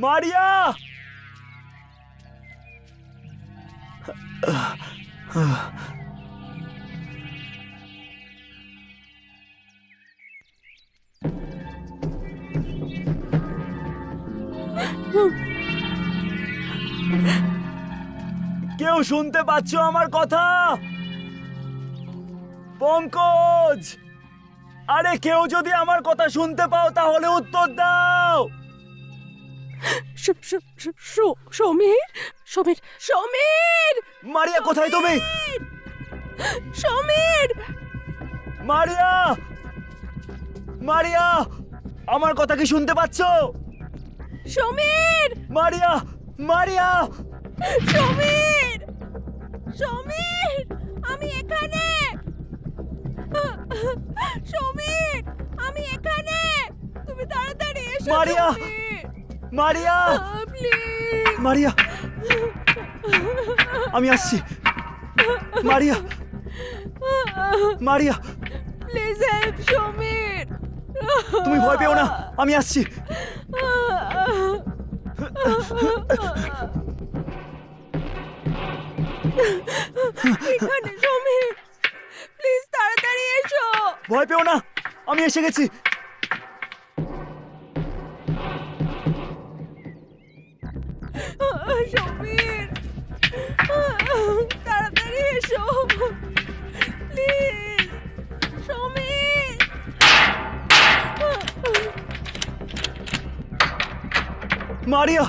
মারিয়া! কেউ শুনতে পাচ্ছ আমার কথা? পঙ্কজ, আরে কেউ যদি আমার কথা শুনতে পাও তাহলে উত্তর দাও। সমীর, সমীর, সমীর! মারিয়া, কোথায় তুমি? সমীর! মারিয়া! মারিয়া, আমার কথা কি শুনতে পাচ্ছ? সমীর! মারিয়া! মারিয়া! সমীর! সমীর! আমি এখানে! সমীর! আমি এখানে! তুমি তাড়াতাড়ি এসো! মারিয়া! মারিয়া! প্লিজ! মারিয়া, আমি আসছি। মারিয়া! মারিয়া, প্লিজ হেল্প সমীর! তুমি ভয় পেও না, আমি আসছি। এখানে সমীর! প্লিজ তাড়াতাড়ি এসো! ভয় পেও না, আমি এসে গেছি। সমীর! তাড়াতাড়ি এসো! প্লিজ! সমীর! মারিয়া!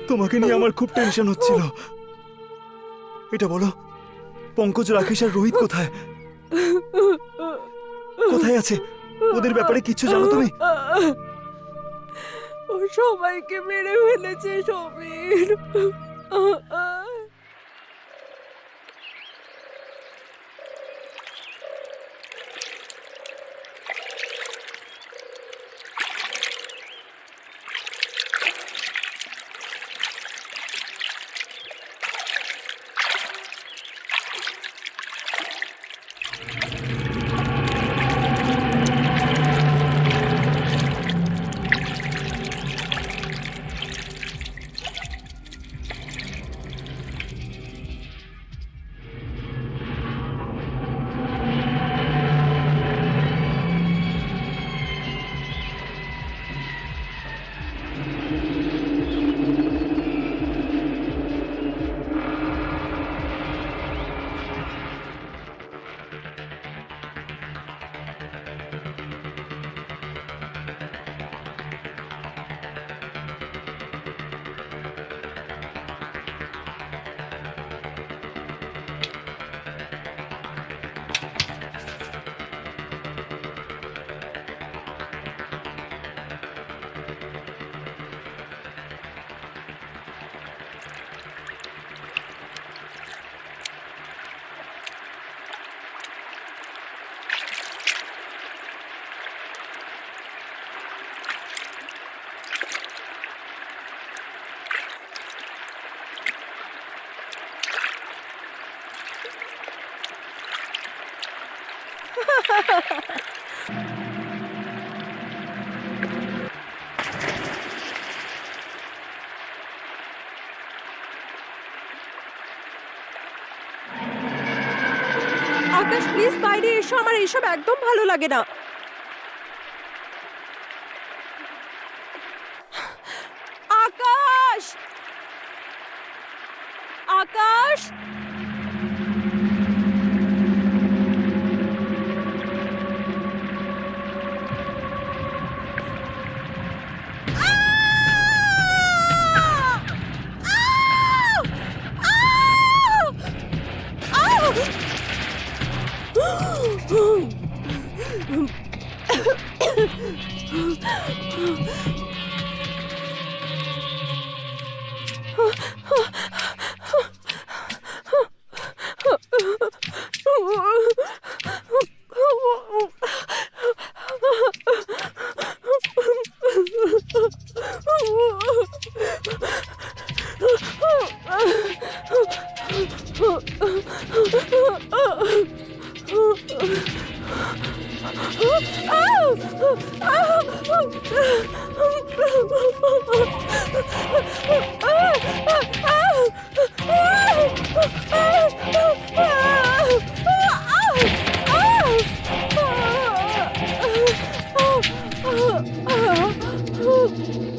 তোমাকে নিয়ে আমার খুব টেনশন হচ্ছিল। এটা বলো, পঙ্কজ, রাকেশ আর রোহিত কোথায়? কোথায় আছে? ওদের ব্যাপারে কিচ্ছু জানো তুমি? ও সবাইকে মেরে ফেলেছে সমীর। আকাশ প্লিজ বাইরে এসো, আমার এইসব একদম ভালো লাগে না। আকাশ, আকাশ,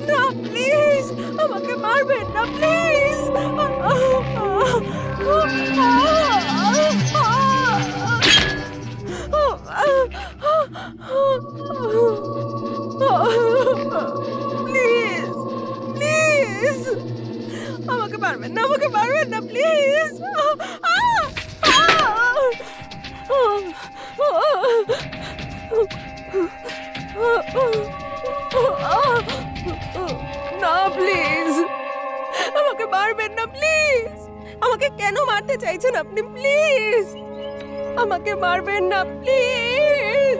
না প্লিজ, আমাকে মারবেন না প্লিজ। প্লিজ প্লিজ, আমাকে মারবেন না, আমাকে মারবেন না প্লিজ। না প্লিজ, আমাকে মারবেন না প্লিজ। আমাকে কেন মারতে চাইছেন আপনি? প্লিজ আমাকে মারবেন না প্লিজ।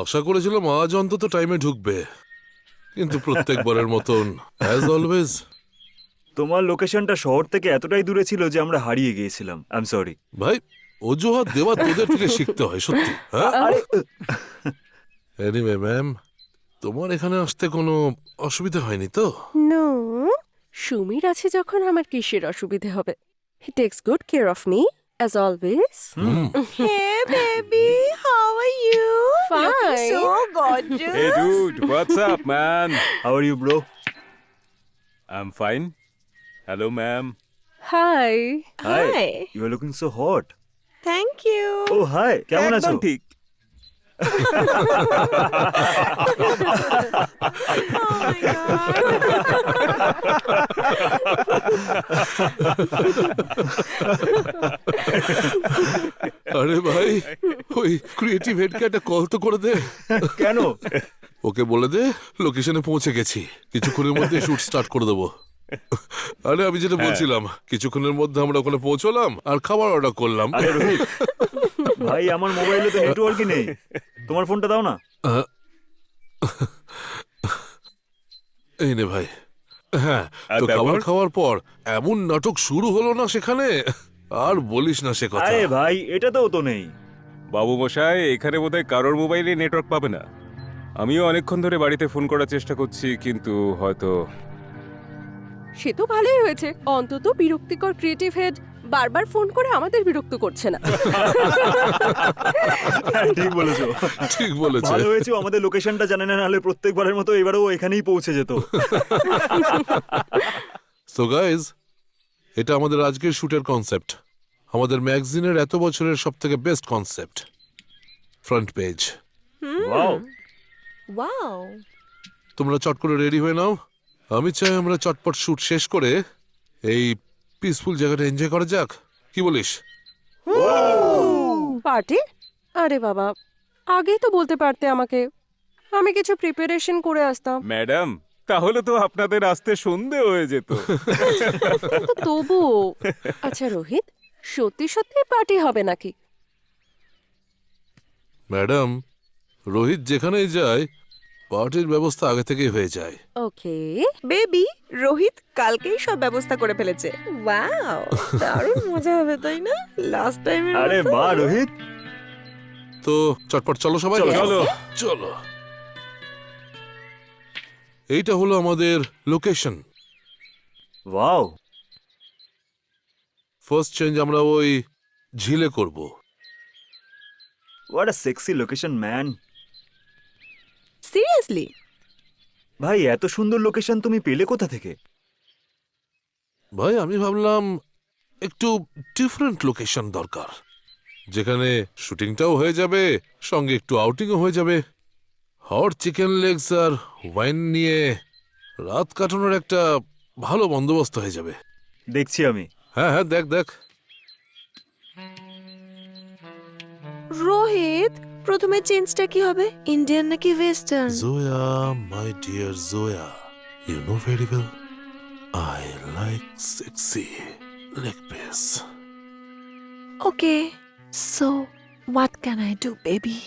আশা করেছিলাম আজ অন্তত টাইমে ঢুকবে, কিন্তু প্রত্যেকবারের মতন অ্যাজ অলওয়েজ। তোমার লোকেশনটা শহর থেকে এতটাই দূরে ছিল যে আমরা হারিয়ে গিয়েছিলাম। I am sorry. ভাই, অজুহাত দেওয়া তোদের থেকে শিখতে হয় সত্যি। হ্যাঁ, এনিওয়ে ম্যাম, তোমার এখানে আসতে কোনো অসুবিধা হয়নি তো? নো, সুমির আছে যখন আমার কিসের অসুবিধে হবে? হি tax good care of me as always. Hey baby, how are you? Fine. Looking so gorgeous. Hey dude, what's up, man? How are you bro? I'm fine. Hello, ma'am. Hi. Hi. You are looking so hot. Thank you. Oh hi, কেমন আছো? একদম ঠিক। Oh my god. আরে ভাই, ওই creative হেডকে একটা call তো করে দে। কেন? ওকে বলে দে লোকেশনে পৌঁছে গেছি, কিছুক্ষণের মধ্যে শুট স্টার্ট করে দেবো। আরে আমি যেটা বলছিলাম, কিছুক্ষণের মধ্যে আমরা ওখানে পৌঁছলাম আর খাবার অর্ডার করলাম। আরে রোহিত, ভাই আমার মোবাইলে তো নেটওয়ার্কই নেই, তোমার ফোনটা দাও না। এই নে ভাই। হ্যাঁ, আর তো খাবার তারপর? খাওয়ার পর এমন নাটক শুরু হলো না সেখানে, আর বলিস না সে কথা। আরে ভাই, এটাতেও তো নেই। বাবু মশাই, এখানে বোধহয় কারোর মোবাইলে নেটওয়ার্ক পাবে না। আমিও অনেকক্ষণ ধরে বাড়িতে ফোন করার চেষ্টা করছি, কিন্তু হয়তো। সে তো ভালোই হয়েছে, অন্তত বিরক্তিকর ক্রিয়েটিভ হেড বারবার ফোন করে আমাদের বিরক্ত করছে না। হ্যাঁ, ঠিক বলেছো। ঠিক বলেছে। ভালো হয়েছে ও আমাদের লোকেশনটা জানে না, নাহলে প্রত্যেকবারের মতো এবারেও এখানেই পৌঁছে যেত। সো গাইজ, এটা আমাদের আজকের শুটের কনসেপ্ট, আমাদের ম্যাগাজিনের এত বছরের সবথেকে best concept, front page. Wow, Wow. তোমরা চট করে রেডি হয়ে নাও। আমি চাই আমরা চটপট শুট শেষ করে এই পিসফুল জায়গাটা এনজয় করা যাক। কি বলিস? পার্টি? আরে বাবা, আগেই তো বলতে পারতে আমাকে, আমি কিছু প্রিপারেশন করে আসতাম। ম্যাডাম, তাহলে তো আপনাদের আসতে সন্ধে হয়ে যেত। কিন্তু তবুও। আচ্ছা রোহিত, সত্যি সত্যি পার্টি হবে নাকি? ম্যাডাম, রোহিত যেখানেই যায় পার্টির ব্যবস্থা আগে থেকেই হয়ে যায়। ওকে। বেবি, রোহিত কালকেই সব ব্যবস্থা করে ফেলেছে। ওয়াও, দারুণ মজা হবে তাই না? লাস্ট টাইমের আরে মতো। বাহ রোহিত, তো চটপট চলো সবাই। চলো, চলো। চলো। এইটা হলো আমাদের লোকেশন। ওয়াও, ফার্স্ট চেঞ্জ আমরা ওই ঝিলে করব। What a sexy location man. Seriously? ভাই এত সুন্দর লোকেশন তুমি পেলে কোথা থেকে? ভাই আমি ভাবলাম একটু ডিফারেন্ট লোকেশন দরকার, যেখানে শুটিংটাও হয়ে যাবে, সঙ্গে একটু আউটিংও হয়ে যাবে। হট চিকেন লেগস আর ওয়াইন নিয়ে রাত কাটানোর একটা ভালো বন্দোবস্ত হয়ে যাবে। দেখছি আমি। হ্যাঁ হ্যাঁ, দেখ দেখ। রোহিত, প্রথমে চেঞ্জটা কি হবে? ইন্ডিয়ান নাকি western? Zoya, my dear Zoya, you know very well, I like sexy leg piece. Okay, so what can I do baby?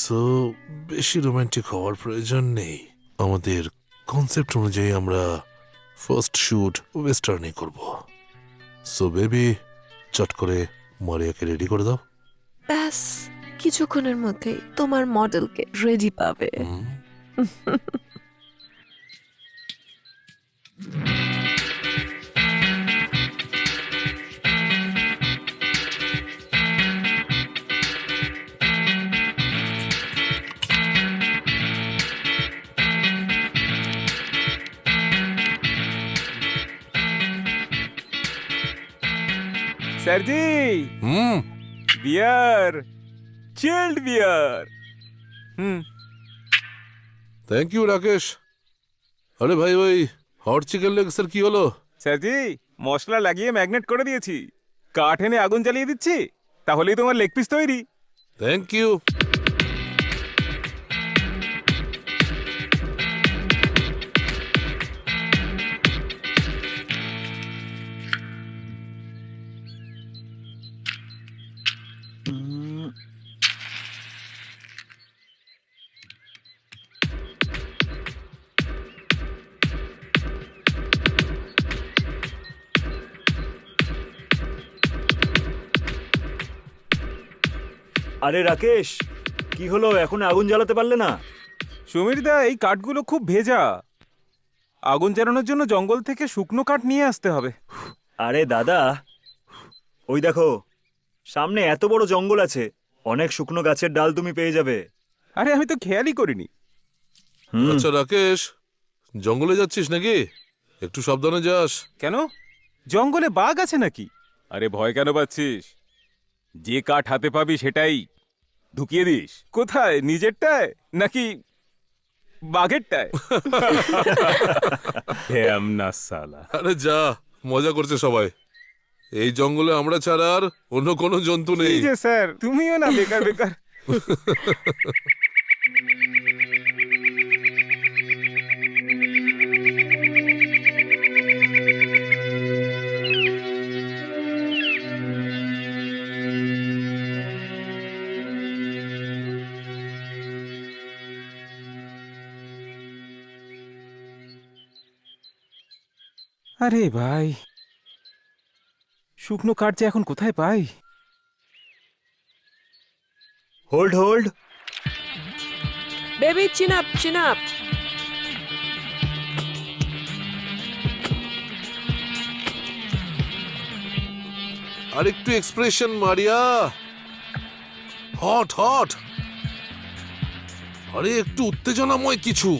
So বেশি রোমান্টিক হওয়ার প্রয়োজন নেই। আমাদের কনসেপ্ট অনুযায়ী আমরা ফার্স্ট শুট ওয়েস্টার্নে করব। সো বেবি, চট করে মারিয়াকে রেডি করে দাও। ব্যাস কিছুক্ষণের মধ্যেই তোমার মডেলকে রেডি পাবে। স্যারজি, হুম, beer, chilled beer. Thank you Rakesh. আরে ভাই, ওই হট চিকেন লেগসের কি হলো? স্যারজি, মশলা লাগিয়ে ম্যাগনেট করে দিয়েছি, কাঠ এনে আগুন জ্বালিয়ে দিচ্ছি, তাহলেই তোমার লেগ পিস তৈরি। Thank you. আরে রাকেশ, কি হলো, এখন আগুন জ্বালাতে পারলে না? সমীরদা, এই কাঠগুলো খুব ভেজা, আগুন জ্বালানোর জন্য জঙ্গল থেকে শুকনো কাঠ নিয়ে আসতে হবে। আরে দাদা, ওই দেখো সামনে এত বড় জঙ্গল আছে, অনেক শুকনো গাছের ডাল তুমি পেয়ে যাবে। আরে আমি তো খেয়ালই করিনি। আচ্ছা রাকেশ, জঙ্গলে যাচ্ছিস নাকি? একটু সাবধানে যাস। কেন, জঙ্গলে বাঘ আছে নাকি? আরে ভয় কেন পাচ্ছিস? যে কাঠ হাতে পাবি সেটাই ঢুকিয়ে দিস। কোথায়, নিজেরটায় নাকি বাঘেরটায়? ড্যাম না সালা। আরে যা, মজা করছে সবাই। এই জঙ্গলে আমরা ছাড়া আর অন্য কোনো জন্তু নেই। এই যে স্যার, তুমিও না বেকার বেকার। আরে ভাই, শুকনো কাঠ যে এখন কোথায় পাই? Hold hold. Baby, chin up, chin up. আর একটু এক্সপ্রেশন মারিয়া। Hot hot. আরে একটু উত্তেজনাময় কিছু।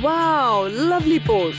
Wow, lovely pose.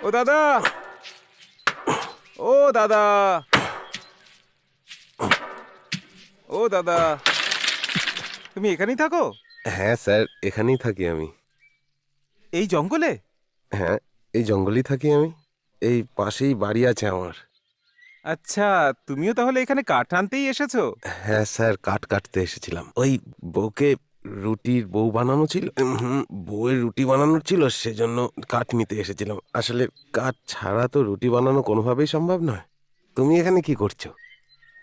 ও দাদা, ও দাদা, ও দাদা, তুমি এখানেই থাকো? হ্যাঁ স্যার, এখানেই থাকি আমি। এই জঙ্গলে? হ্যাঁ, এই জঙ্গলেই থাকি আমি। এই পাশেই বাড়ি আছে আমার। আচ্ছা, তুমিও তাহলে এখানে কাঠ আনতেই এসেছো? হ্যাঁ স্যার, কাঠ কাটতে এসেছিলাম। ওই বউকে রুটির বউ বানানো ছিল, বউয়ের রুটি বানানোর ছিল, সেজন্য কাঠ নিতে এসেছিলাম। আসলে কাঠ ছাড়া তো রুটি বানানো কোনোভাবেই সম্ভব নয়। তুমি এখানে কি করছো?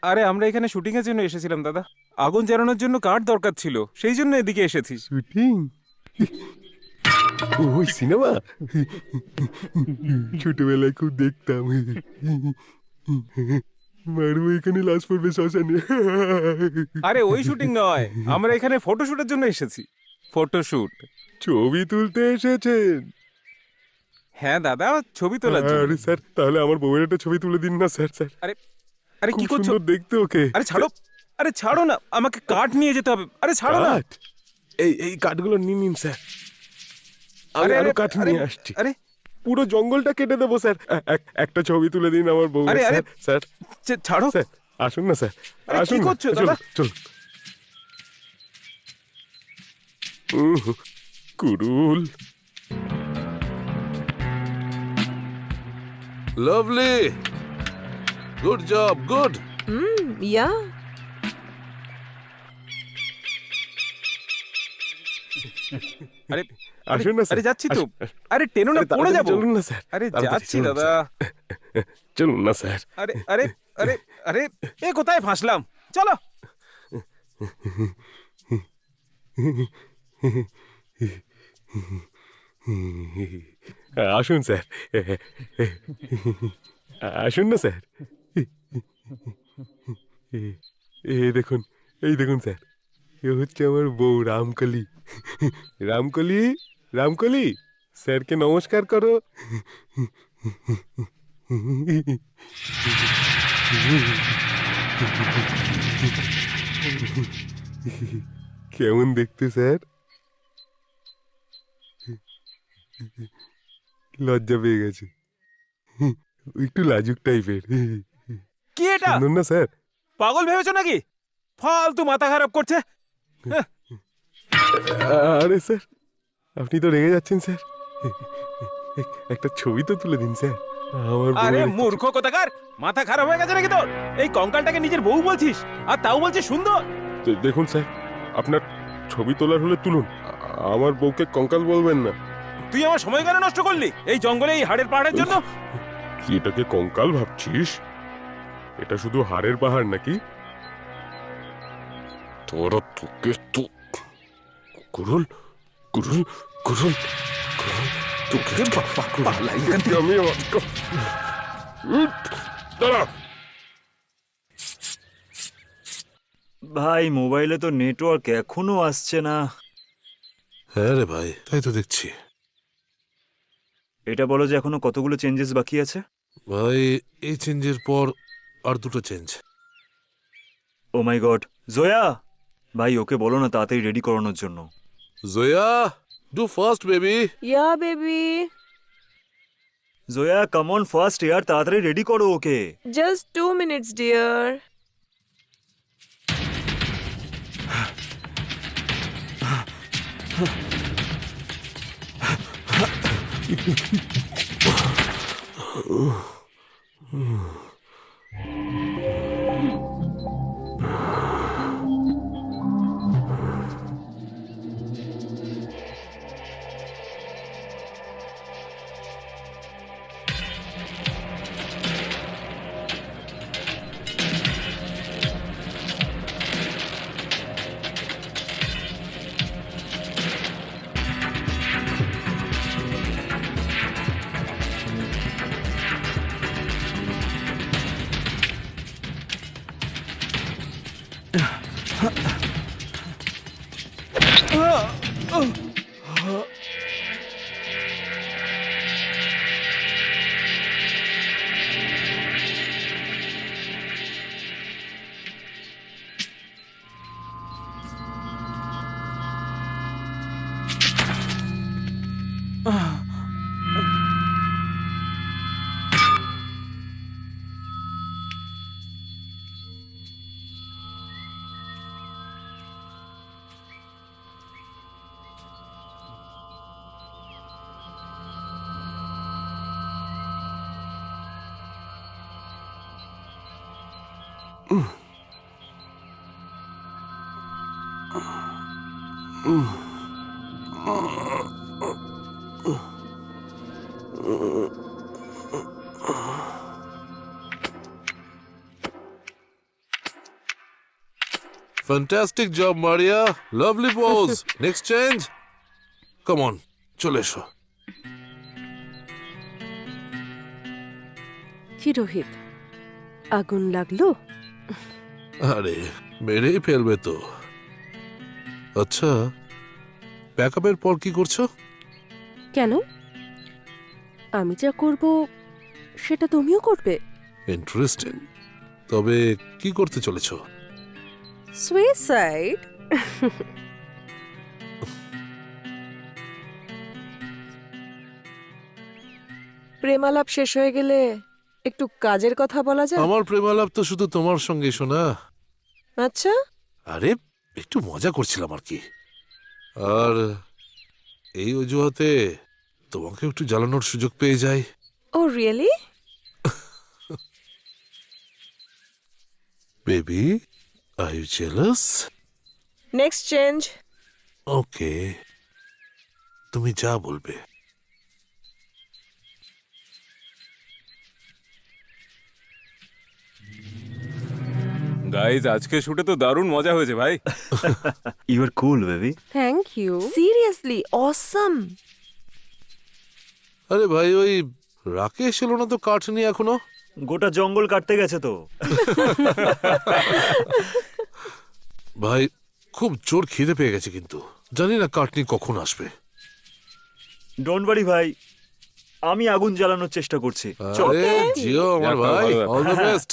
আরে আমরা এখানে শুটিং এর জন্য এসেছিলাম দাদা। আগুন জ্বালানোর জন্য কাঠ দরকার ছিল, সেই জন্য এদিকে এসেছি। শুটিং? ওই সিনেমা ছোটবেলায় খুব দেখতাম। মারবো এখানে, লাশ পড়বে শ্মশানে। আরে ওই শুটিং নয়, আমরা এখানে ফটোশুটের জন্য এসেছি। ফটোশুট। ছবি তুলতে এসেছেন? হ্যাঁ দাদা, ছবি তোলার জন্য। আরে স্যার, তাহলে আমার বউয়ের একটা ছবি তুলে দিন না স্যার। স্যার, আরে আরে কি খুব করছো? সুন্দর দেখতে ওকে। আরে ছাড়ো, আরে ছাড়ো না, আমাকে কাঠ নিয়ে যেতে হবে। আরে ছাড়ো না। কাঠ? এই কাঠগুলো নিন নিন স্যার, আমি আরে, আরো আরে, কাঠ আরে, নিয়ে আসছি। আরে পুরো জঙ্গলটা কেটে দেবো স্যার। একটা ছবি তুলে দিন আমার বউ। আরে, আরে, স্যার স্যার ছাড়ো। স্যার, আসুন না স্যার, আরে, আসুন কি না। করছো চলুন, দাদা? চলুন। কুরুল, লাভলি, গুড জব, গুড। ইয়া আরে আসুন না স্যার। আরে যাচ্ছি তো। আরে টেনো না, আরে পড়ে তাড়াতাড়ি যাবো। চলুন না স্যার। আরে তাড়াতাড়ি যাচ্ছি চলুন, দাদা। স্যার। চলুন না স্যার। আরে আরে আরে আরে এ কোথায় ফাঁসলাম? চলো। আসুন স্যার, আসুন না স্যার। এই দেখুন, এই দেখুন স্যার, এ হচ্ছে আমার বউ রামকলি। রামকলি, রামকলি, স্যারকে নমস্কার করো। কেমন দেখতে স্যার? লজ্জা পেয়ে গেছে, একটু লাজুক টাইপের। কি এটা? শুনুন না স্যার। পাগল ভেবেছো নাকি? ফালতু মাথা খারাপ করছে। আরে স্যার, আপনি তো রেগে যাচ্ছেন স্যার। একটা ছবি তো তুলে দিন স্যার আমার আরে বউয়ের। মূর্খ কোথাকার, মাথা খারাপ হয়ে গেছে নাকি তোর? এই কঙ্কালটাকে নিজের বউ বলছিস, আর তাও বলছিস সুন্দর। দেখুন স্যার, আপনার ছবি তোলার হলে তুলুন, আমার বউকে কঙ্কাল বলবেন না। তুই আমার সময় কেন নষ্ট করলি এই জঙ্গলে, এই হাড়ের পাহাড়ের জন্য? কি এটাকে কঙ্কাল ভাবছিস? এটা শুধু হাড়ের পাহাড় নাকি? তোরা তোকে তো কুরুল, কুরুল, কুরুল, কুরুল, তোকে আমি দাঁড়া। ভাই, মোবাইলে তো নেটওয়ার্ক এখনো আসছে না। হ্যাঁ রে ভাই, তাই তো দেখছি। এটা বলো যে এখনো কতগুলো চেঞ্জেস বাকি আছে? ভাই, এই চেঞ্জের পর আর দুটো change. Oh my god, Joya ভাই, ওকে বলো না তাড়াতাড়ি রেডি করানোর জন্য। Joya, do fast baby. Yeah baby, Joya come on fast ইয়ার, তাড়াতাড়ি রেডি করো okay. Just 2 minutes dear. Fantastic job Maria, lovely pose. Next change, come on, চলে এসো। কি রোহিত, আগুন লাগলো? আরে মেরেই ফেলবে তো। আচ্ছা, প্যাকআপের পর কি করছো? কেন? আমি যা করব সেটা তুমিও করবে? ইন্টারেস্টিং। তবে কি করতে চলেছো? সুইসাইড? প্রেমালাপ শেষ হয়ে গেলে একটু কাজের কথা বলা যায়? আমার প্রেমালাপ তো শুধু তোমার সঙ্গে শোনা। আচ্ছা, আরে একটু মজা করছিলাম আর কি। আর এই অজুহাতে তোমাকে একটু জ্বালানোর সুযোগ পেয়ে যাই। Oh really? Baby, are you jealous? Next change. Okay, তুমি যা বলবে। গাইজ, আজকে শুটে তো দারুণ মজা হয়েছে ভাই। You are cool baby. Thank you. Seriously awesome. আরে ভাই, ওই রাকেশ এলো না তো কাঠ নিয়ে এখনো? গোটা জঙ্গল কাটতে গেছে তো। ভাই খুব জোর খিদে পেয়ে গেছে, কিন্তু জানি না কাঠ নিয়ে কখন আসবে। ডোন্ট ওয়ারি ভাই, আমি আগুন জ্বালানোর চেষ্টা করছি। চল। আরে জিও আমার যাক, ভাই, ভালো। All the best.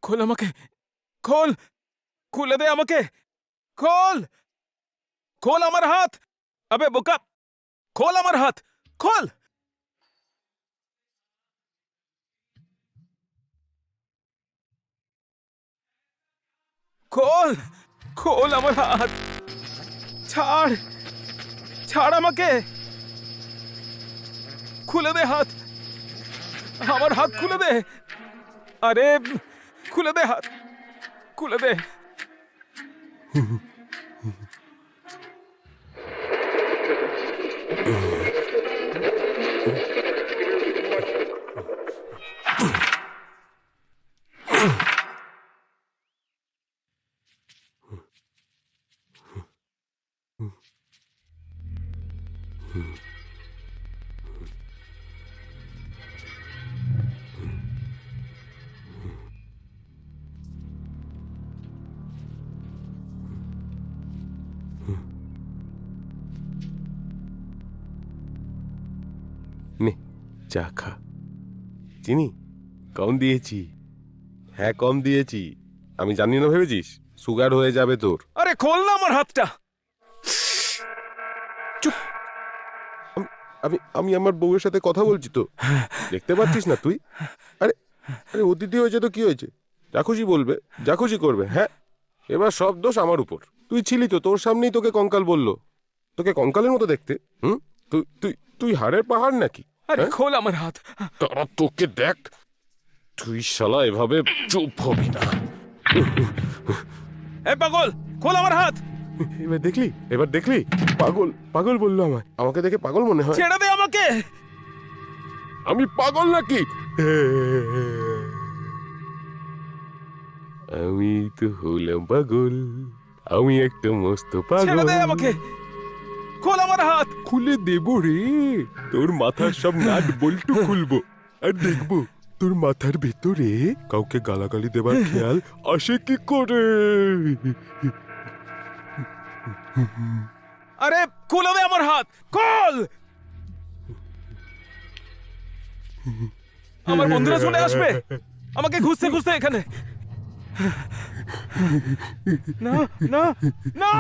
খোল আমাকে, খোল, খুলে দে আমাকে, খোল, খোল আমার হাত। আবে বোকা, খোল আমার হাত, খোল। খোল, খোল আমার হাত, ছাড়, ছাড় আমাকে, খুলে দে হাত, আমার হাত খুলে দে। আরে খুলে দে হাত, খুলে দে। নে চা খা। চিনি কম দিয়েছি, হ্যাঁ কম দিয়েছি। আমি জানি না ভেবেছিস সুগার হয়ে যাবে তোর। আরে খোল না আমার হাতটা। আমি আমি আমার বউয়ের সাথে কথা বলছি তো, দেখতে পাচ্ছিস না তুই? আরে আরে অতিথি হয়েছে তো কি হয়েছে, যা খুশি বলবে, যা খুশি করবে। হ্যাঁ, এবার সব দোষ আমার উপর। তুই ছিলি তো, তোর সামনেই তোকে কঙ্কাল বললো। তোকে কঙ্কালের মতো দেখতে। হুম, তুই তুই তুই হাড়ের পাহাড় নাকি? আরে হ্যাঁ? খোল আমার হাত। তারা তোকে দেখ, তুই শালা এভাবে চুপ হবি না। এ পাগল, খোল আমার হাত, এবার দেখলি, এবার দেখলি, পাগল পাগল বললো আমায়। আমাকে দেখে পাগল মনে হয়? ছেড়ে দে আমাকে। আমি পাগল নাকি? আমি তো হলাম পাগল, আমি একটা মস্ত ছেড়ে পাগল। দে আমাকে, খোল আমার হাত। খুলে দেব রে, তোর মাথার সব নাট বল্টু খুলবো, আর দেখবো তোর মাথার ভেতরে কাউকে গালাগালি দেবার খেয়াল আসে কি করে। আরে খুলে দে আমার হাত, খোল। আমার বন্ধুরা চলে আসবে আমাকে খুঁজতে খুঁজতে এখানে। না না না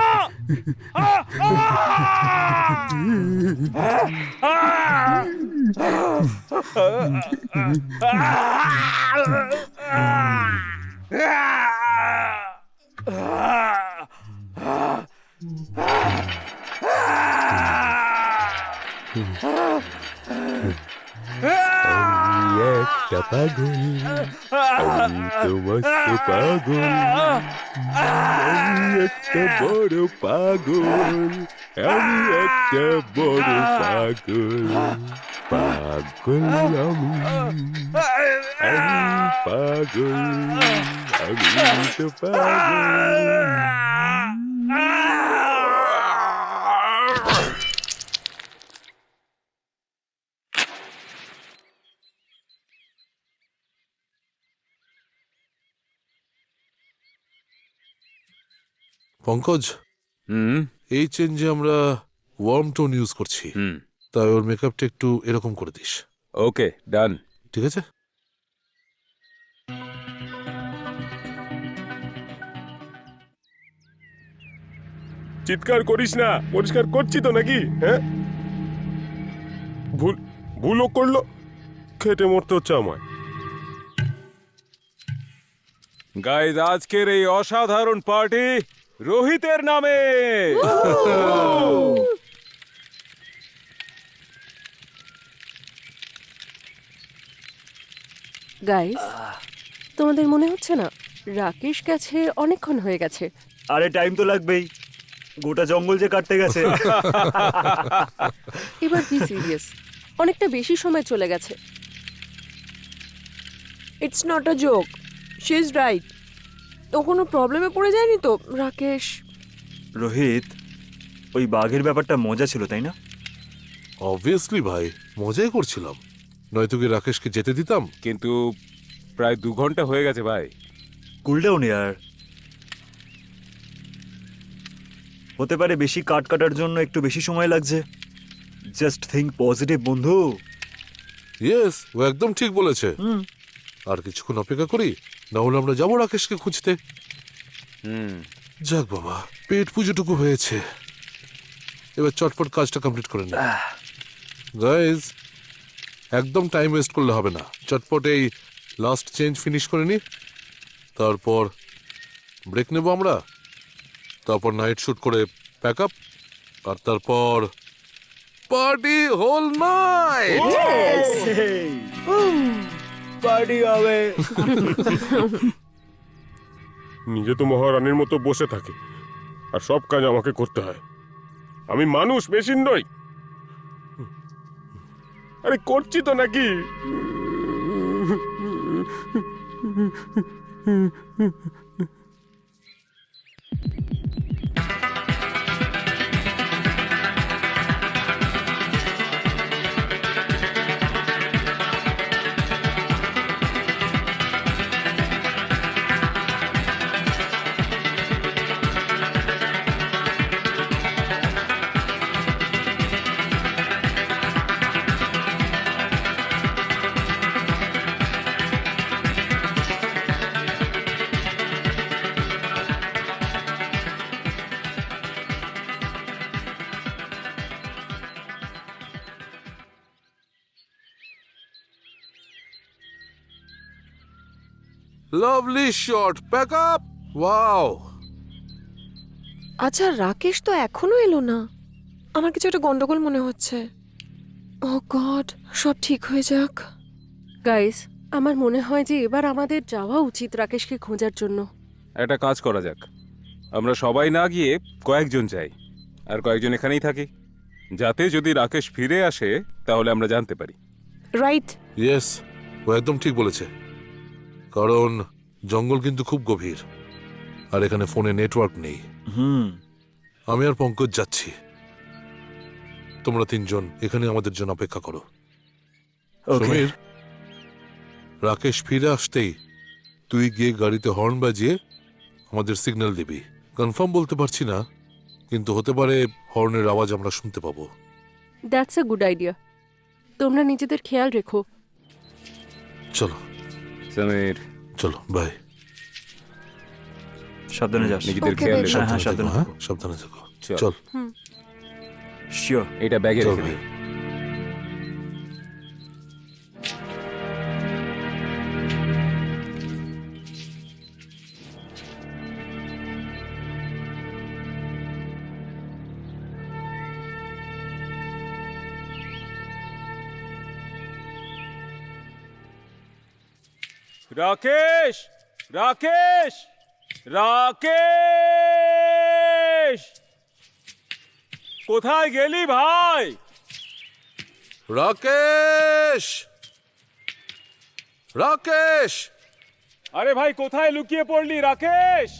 একটা পাগল, আমি তো মস্ত পাগল, আমি একটা বড় পাগল, আমি একটা বড় পাগল, পাগল আমি পাগল, আমি তো পাগল। পঙ্কজ, হুম এই চেঞ্জে আমরা ওয়ার্ম টোন ইউজ করছি, হুম তাই ওর মেকআপটা একটু এরকম করে দিস, ওকে ডান। ঠিক আছে? চিৎকার করিস না, পরিষ্কার করছি তো নাকি? হ্যাঁ, ভুলও করলো, খেটে মরতে হচ্ছে আমায়। গাইজ, আজকের এই অসাধারণ পার্টি রোহিতের নামে। গাইস, তোমাদের মনে হচ্ছে না রাকেশ গেছে অনেকক্ষণ হয়ে গেছে? আরে টাইম তো লাগবেই, গোটা জঙ্গল যে কাটতে গেছে। এবার বি সিরিয়াস, অনেকটা বেশি সময় চলে গেছে। It's not a joke, she is right. ও কোনো প্রবলেমে পড়ে যায়নি তো রাকেশ? রোহিত, ওই বাঘের ব্যাপারটা মজা ছিল তাই না? অবভিয়াসলি ভাই, মজাই করছিলাম, নয়তো কি রাকেশকে যেতে দিতাম? কিন্তু প্রায় 2 ঘন্টা হয়ে গেছে ভাই। কুল ডাউন ইয়ার। হতে পারে বেশি কাট কাটার জন্য একটু বেশি সময় লাগছে। জাস্ট থিঙ্ক পজিটিভ বন্ধু। ইয়েস, ও একদম ঠিক বলেছে। হুম। আর কিছুক্ষণ অপেক্ষা করি, না হলে আমরা যাবো রাকেশকে খুঁজতে। যাক বাবা, পেট পুজোটুকু হয়েছে, এবার চটপট কাজটা কমপ্লিট করে নি। গাইজ, একদম টাইম ওয়েস্ট করলে হবে না, চটপট এই লাস্ট চেঞ্জ ফিনিশ করে নি, তারপর ব্রেক নেব আমরা, তারপর নাইট শুট করে প্যাক আপ, আর তারপর পার্টি হোল নাইট। পার্টি হবে। নিজে তো মহারানীর মতো বসে থাকে, আর সব কাজ আমাকে করতে হয়। আমি মানুষ, মেশিন নই। আরে করছি তো নাকি? Lovely shot, pack up. Wow, আচ্ছা, রাকেশ তো এখনো এলো না। আমার কিছু একটা গন্ডগোল মনে হচ্ছে। ও গড, সব ঠিক হয়ে যাক। গাইস, আমার মনে হয় যে এবার আমাদের যাওয়া উচিত রাকেশকে খোঁজার জন্য। একটা কাজ করা যাক, আমরা সবাই না গিয়ে কয়েকজন যাই, আর কয়েকজন এখানেই থাকি, যাতে যদি রাকেশ ফিরে আসে তাহলে আমরা জানতে পারি। রাইট। ইয়েস, ও একদম ঠিক বলেছে, কারণ জঙ্গল কিন্তু খুব গভীর, আর এখানে ফোনে নেটওয়ার্ক নেই। হুম। আমি আর পঙ্কজ যাচ্ছি, তোমরা 3 জন এখানে আমাদের জন্য অপেক্ষা করো। ওকে। সমীর, রাকেশ ফিরে আসতেই তুই গিয়ে গাড়িতে হর্ন বাজিয়ে আমাদের সিগন্যাল দিবি। কনফার্ম বলতে পারছি না, কিন্তু হতে পারে হর্নের আওয়াজ আমরা শুনতে পাবো। That's a good idea. তোমরা নিজেদের খেয়াল রেখো। চলো সমীর, চলো বাই। সাবধানে যাস। নিজেদের Okay, খেয়াল baby. রেখো। হ্যাঁ, সাবধানে হ্যাঁ থেকো। সাবধানে থেকো। চল। চল শিওর। এটা ব্যাগে চল রেখে ভাই। দে। রাকেশ, রাকেশ, রাকেশ, কোথায় গেলি ভাই? রাকেশ, রাকেশ, আরে ভাই কোথায় লুকিয়ে পড়লি রাকেশ?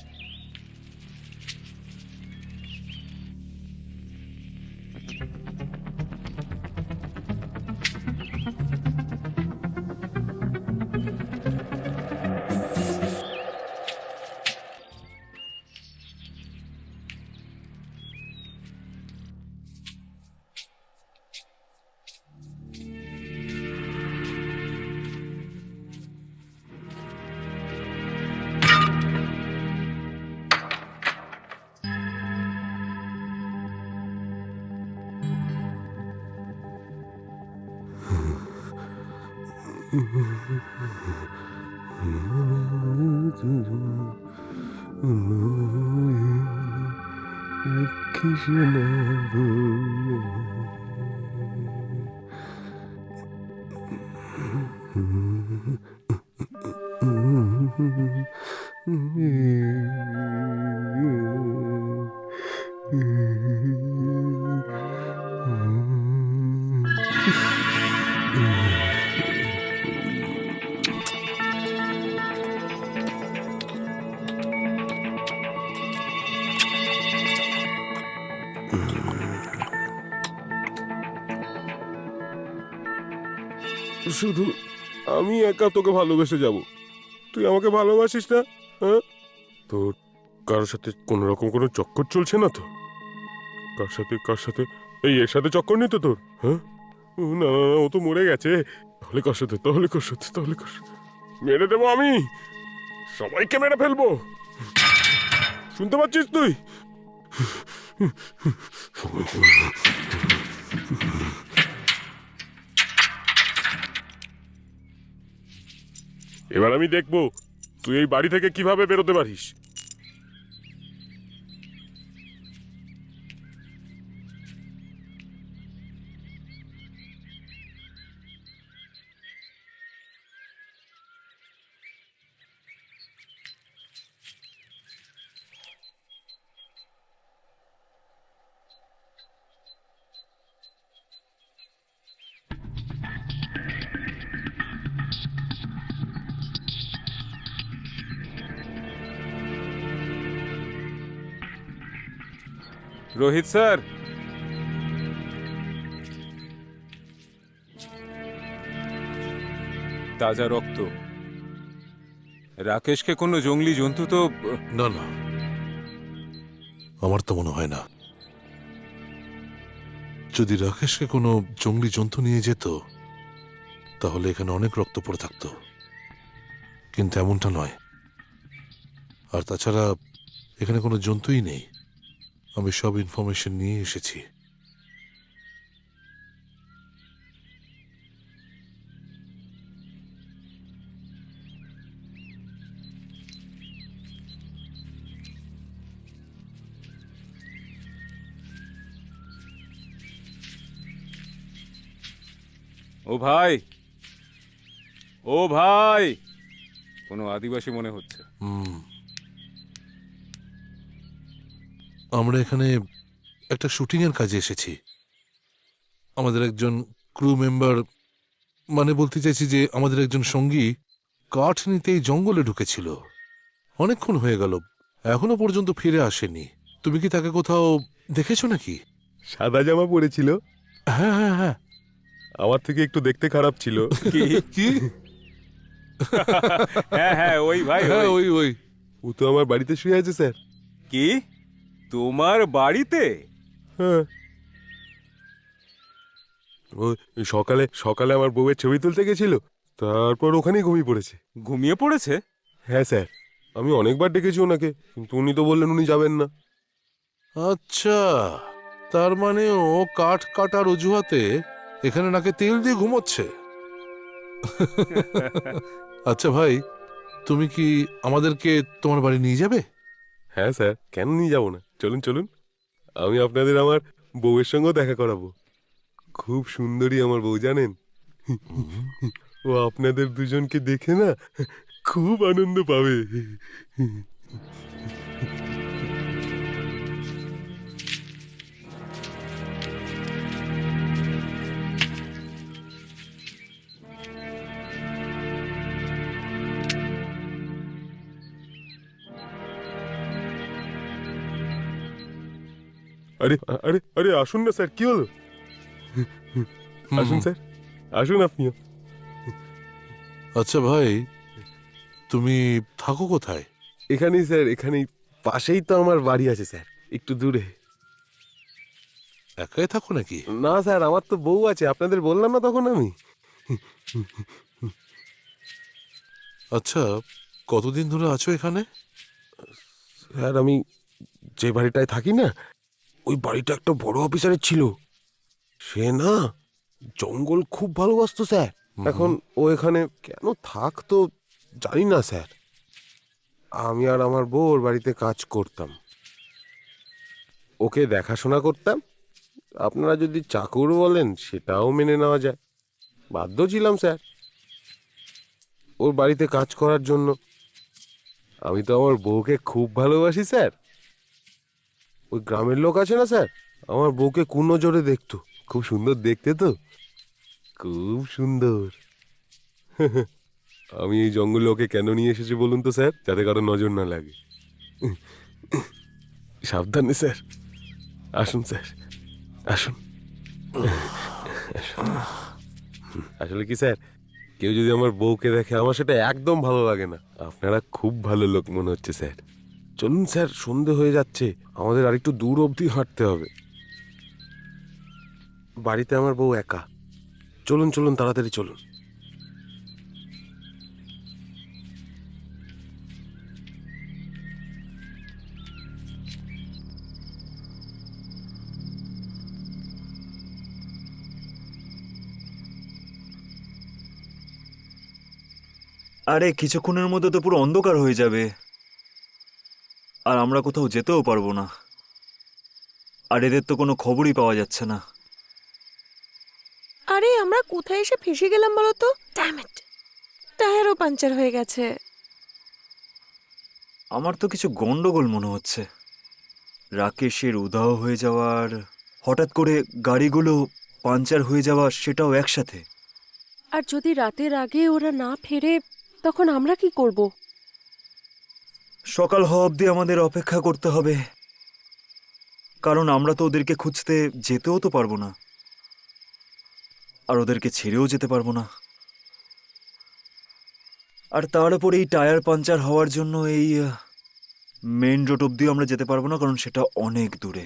শুধু আমি একা তোকে ভালোবেসে যাব, তুই আমাকে ভালোবাসিস না? হ্যাঁ, তোর কারোর সাথে কোনো রকম কোনো চক্কর চলছে না তো? কার সাথে এর সাথে চক্কর নেই তো তোর? হ্যাঁ, না না না, ও তো মরে গেছে। তাহলে কার সাথে মেরে দেবো আমি, সবাইকে মেরে ফেলবো। শুনতে পাচ্ছিস তুই? এবার আমি দেখবো তুই এই বাড়ি থেকে কিভাবে বেরোতে পারিস। রোহিত স্যার, তাজা রক্ত। রাকেশকে কোনো জঙ্গলি জন্তু তো না না, আমার তো মনে হয় না। যদি রাকেশকে কোনো জঙ্গলি জন্তু নিয়ে যেত তাহলে এখানে অনেক রক্ত পড়ে থাকতো, কিন্তু এমনটা নয়। আর তাছাড়া এখানে কোনো জন্তুই নেই। আমি সব ইনফরমেশন নিয়ে এসেছি। ও ভাই, ও ভাই, কোনো আদিবাসী মনে হচ্ছে। আমরা এখানে একটা শুটিং এর কাজে এসেছি। আমাদের একজন ক্রু মেম্বার, মানে বলতে চাইছি যে আমাদের একজন সঙ্গী কাঠ নিতে এই জঙ্গলে ঢুকেছিল। অনেকক্ষণ হয়ে গেল, এখনো পর্যন্ত ফিরে আসেনি। তুমি কি তাকে কোথাও দেখেছো নাকি? সাদা জামা পরেছিল, হ্যাঁ হ্যাঁ হ্যাঁ। আমার থেকে একটু দেখতে খারাপ ছিল। কি? কি? হ্যাঁ হ্যাঁ, ওই ভাই, হ্যাঁ ওই। ওই। ও তো আমার বাড়িতে শুয়ে আছে স্যার। কি? তোমার বাড়িতে? হ্যাঁ, ও সকালে আমার বউয়ের ছবি তুলতে গেছিল, তারপর ওখানেই ঘুমিয়ে পড়েছে। ঘুমিয়ে পড়েছে? হ্যাঁ স্যার, আমি অনেকবার ডেকেছি ওনাকে, কিন্তু উনি তো বললেন উনি যাবেন না। আচ্ছা, তার মানে ও কাঠ কাটার অজুহাতে এখানে নাকে তেল দিয়ে ঘুমোচ্ছে। আচ্ছা ভাই, তুমি কি আমাদেরকে তোমার বাড়ি নিয়ে যাবে? হ্যাঁ স্যার, কেন নিয়ে যাবো না, চলুন চলুন। আমি আপনাদের আমার বউয়ের সঙ্গেও দেখা করাবো। খুব সুন্দরী আমার বউ, জানেন। ও আপনাদের দুজনকে দেখে না খুব আনন্দ পাবে। আরে আরে আরে, আসুন না স্যার, কি হলো? আসুন স্যার, আসুন আপনিও। আচ্ছা ভাই, তুমি থাকো কোথায়? এখানেই স্যার, এখানেই পাশেই তো আমার বাড়ি আছে স্যার, একটু দূরে। একাই থাকো নাকি? না স্যার, আমার তো বউ আছে, আপনাদের বললাম না তখন আমি। আচ্ছা, কতদিন ধরে আছো এখানে? স্যার, আমি যে বাড়িটায় থাকি না, ওই বাড়িটা একটা বড় অফিসারের ছিল। সে না জঙ্গল খুব ভালোবাসতো স্যার। এখন ও এখানে কেন থাকতো জানি না স্যার। আমি আর আমার বউ ওর বাড়িতে কাজ করতাম, ওকে দেখাশোনা করতাম। আপনারা যদি চাকর বলেন সেটাও মেনে নেওয়া যায়, বাধ্য ছিলাম স্যার ওর বাড়িতে কাজ করার জন্য। আমি তো আমার বউকে খুব ভালোবাসি স্যার। ওই গ্রামের লোক আছে না স্যার, আমার বউকে কোন নজরে দেখতো। খুব সুন্দর দেখতে তো, খুব সুন্দর। আমি এই জঙ্গলে ওকে কেন নিয়ে এসেছি বলুন তো স্যার? যাতে কারো নজর না লাগে। সাবধানে স্যার, আসুন স্যার, আসুন। আসলে কি স্যার, কেউ যদি আমার বউকে দেখে আমার সেটা একদম ভালো লাগে না। আপনারা খুব ভালো লোক মনে হচ্ছে স্যার। চলুন স্যার, সন্ধে হয়ে যাচ্ছে, আমাদের আরেকটু দূর অবধি হাঁটতে হবে। বাড়িতে আমার বউ একা। চলুন চলুন, তাড়াতাড়ি চলুন। আরে কিছুক্ষণের মধ্যে তো পুরো অন্ধকার হয়ে যাবে, আর আমরা কোথাও যেতেও পারবো না। আর এদের তো কোনো খবরই পাওয়া যাচ্ছে না। আরে আমরা কোথায় এসে ফেসে গেলাম বলো তো? ড্যাম ইট, টায়ারও পাঞ্চার হয়ে গেছে। আমার তো কিছু গন্ডগোল মনে হচ্ছে। রাকেশের উধাও হয়ে যাওয়ার, হঠাৎ করে গাড়িগুলো পাঞ্চার হয়ে যাওয়া, সেটাও একসাথে। আর যদি রাতের আগে ওরা না ফেরে, তখন আমরা কি করব? সকাল হওয়া অবধি আমাদের অপেক্ষা করতে হবে, কারণ আমরা তো ওদেরকে খুঁজতে যেতেও তো পারবো না, আর ওদেরকে ছেড়েও যেতে পারবো না। আর তার উপর এই টায়ার পাঞ্চার হওয়ার জন্য এই মেইন রোড অবধিও আমরা যেতে পারবো না, কারণ সেটা অনেক দূরে।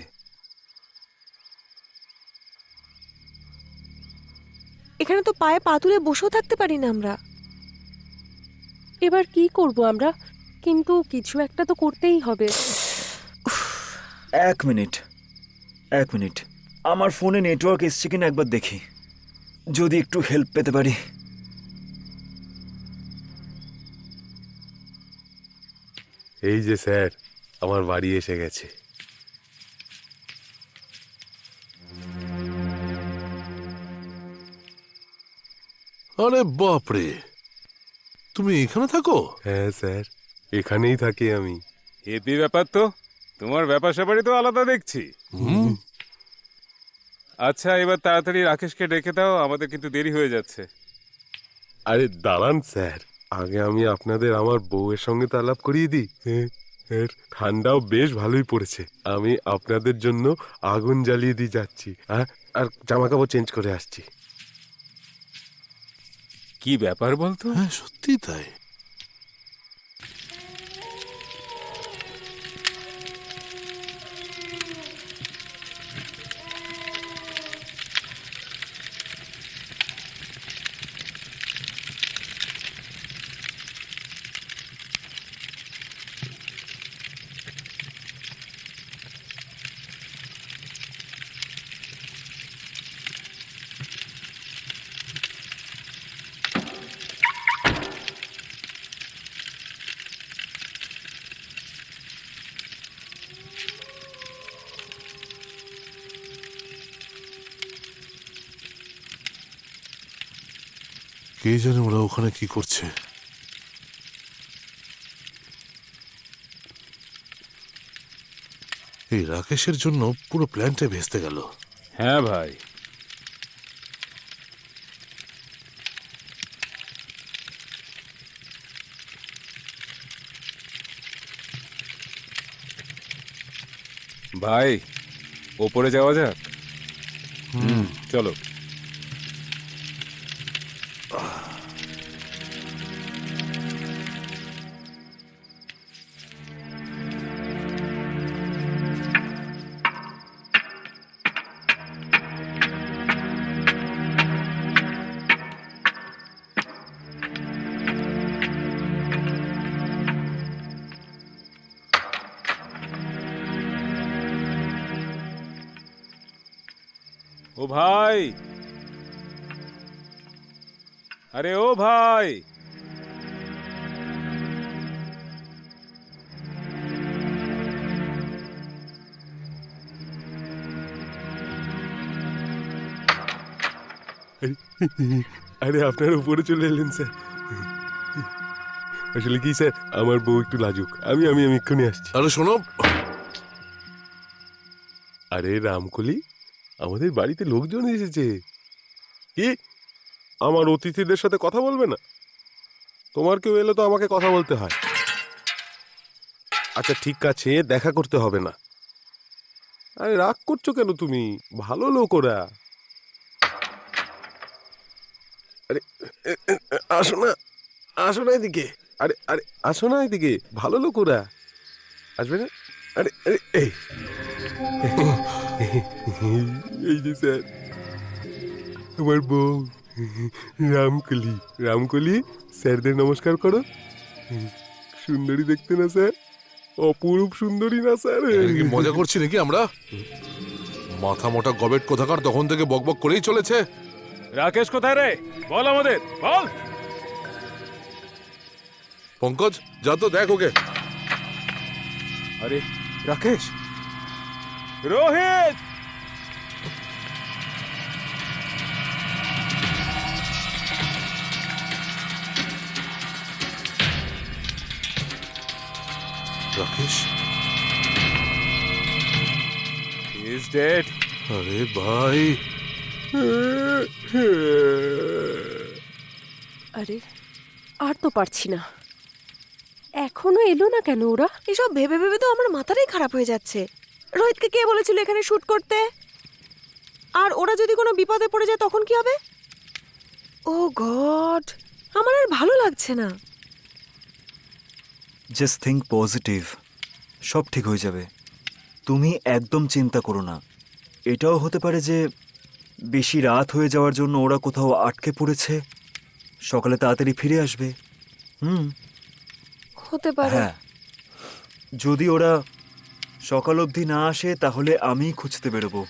এখানে তো পায়ে পা তুলে বসেও থাকতে পারি না আমরা। এবার কি করব আমরা? কিন্তু কিছু একটা তো করতেই হবে। এক মিনিট, এক মিনিট, আমার ফোনে নেটওয়ার্ক এসছে কিনা একবার দেখি, যদি একটু হেল্প পেতে পারি। এই যে স্যার, আমার বাড়ি এসে গেছে। আরে বাপরে, তুমি এখানে থাকো? হ্যাঁ স্যার, এখানেই থাকি আমি। হেভি ব্যাপার তো, তোমার ব্যাপার স্যাপারই তো আলাদা দেখছি। আচ্ছা, এবার তাড়াতাড়ি রাকেশকে ডেকে দাও, আমাদের কিন্তু দেরি হয়ে যাচ্ছে। আরে দাঁড়ান স্যার, আগে আমি আপনাদের আমার বউয়ের সঙ্গে তো আলাপ করিয়ে দিই। ঠান্ডাও বেশ ভালোই পড়েছে, আমি আপনাদের জন্য আগুন জ্বালিয়ে দিয়ে যাচ্ছি, আর জামা কাপড় চেঞ্জ করে আসছি। কি ব্যাপার বলতো? হ্যাঁ, সত্যি তাই। কে জানে ওরা ওখানে কি করছে। এই রাকেশের জন্য পুরো প্ল্যানটা ভেস্তে গেল। হ্যাঁ ভাই, ভাই ওপরে যাওয়া যাক। চলো। ও ভাই, আরে ও ভাই, আরে আপনার উপরে চলে এলেন স্যার। আসলে কি স্যার, আমার বউ একটু লাজুক। আমি আমি আমি এক্ষুনি আসছি। আরে শোনো, আরে রামকলি, আমাদের বাড়িতে লোকজন এসেছে। কি আমার অতিথিদের সাথে কথা বলবে না? তোমার কেউ এলে তো আমাকে কথা বলতে হয়। আচ্ছা ঠিক আছে, দেখা করতে হবে না। আরে রাগ করছো কেন তুমি? ভালো লোক ওরা। আরে আসো না, আসো না এদিকে। আরে আরে আসো না এদিকে, ভালো লোক ওরা। আসবে না? আরে আরে এই এই যে স্যার আমার বউ রামকলি। রামকলি, স্যারদের নমস্কার করো। সুন্দরী দেখতে না স্যার? অপরূপ সুন্দরী না স্যার? এটা কি মজা করছি নাকি আমরা? মাথা মোটা গবেট কোথাকার তখন থেকে বকবক করেই চলেছে। রাকেশ কোথায় রে? বল আমাদের, বল। পঙ্কজ, যা তো দেখ ওকে। আরে Rakesh, Rohit, Rakesh, he is dead. আরে ভাই, আরে আর তো পারছি না, এখনো এলো না কেন ওরা? এসব ভেবে ভেবে তো আমার মাথাটাই খারাপ হয়ে যাচ্ছে। রোহিতকে কে বলেছিল এখানে শুট করতে? আর ওরা যদি কোনো বিপদে পড়ে যায় তখন কি হবে? ও গড, আমার আর ভালো লাগছে না। জাস্ট থিঙ্ক পজিটিভ, সব ঠিক হয়ে যাবে। তুমি একদম চিন্তা করো না। এটাও হতে পারে যে বেশি রাত হয়ে যাওয়ার জন্য ওরা কোথাও আটকে পড়েছে, সকালে তাড়াতাড়ি ফিরে আসবে। হতে পারে। হ্যাঁ, যদি ওরা সকাল অবধি না আসে তাহলে আমি খুঁজতে বেরোবো।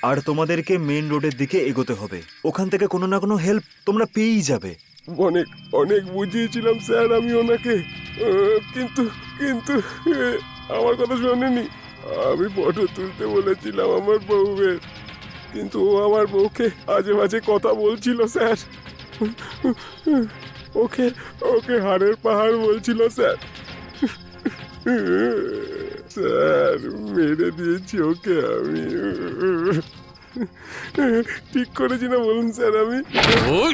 আর তোমাদেরকে মেন রোডের দিকে এগোতে হবে। ওখান থেকে কোনো না কোনো হেল্প তোমরা পেয়েই যাবে। অনেক অনেক বুঝিয়েছিলাম স্যার আমি ওনাকে, কিন্তু কিন্তু আমার কথা শোনেনি। আমি ফটো তুলতে বলেছিলাম আমার বউয়ের, কিন্তু ও আমার বউকে আজে বাজে কথা বলছিল স্যার। ওকে ওকে হাড়ের পাহাড় বলছিল স্যার। স্যার মেরে দিয়েছি ওকে আমি। ঠিক করেছি না বলুন স্যার আমি? ওই,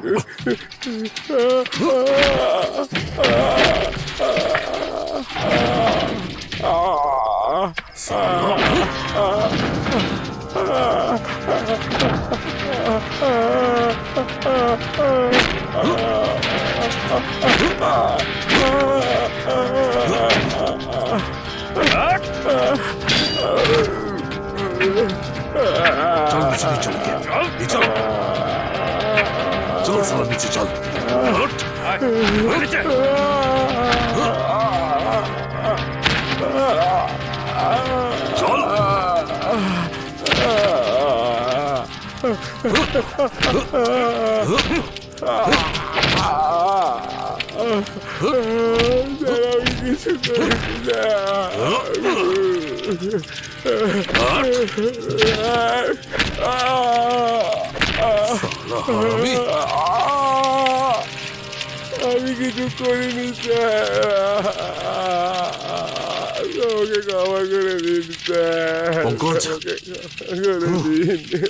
চল নিচে চল গিয়ে, চল চল সালা নিচে চল। ওঠ, নিচে। চল। আমি কিছু করেছি না। হারামি। কিছু করিনি স্যার, আমাকে ক্ষমা করে দিন স্যার, পঙ্কজ। আমাকে ক্ষমা করে দিন।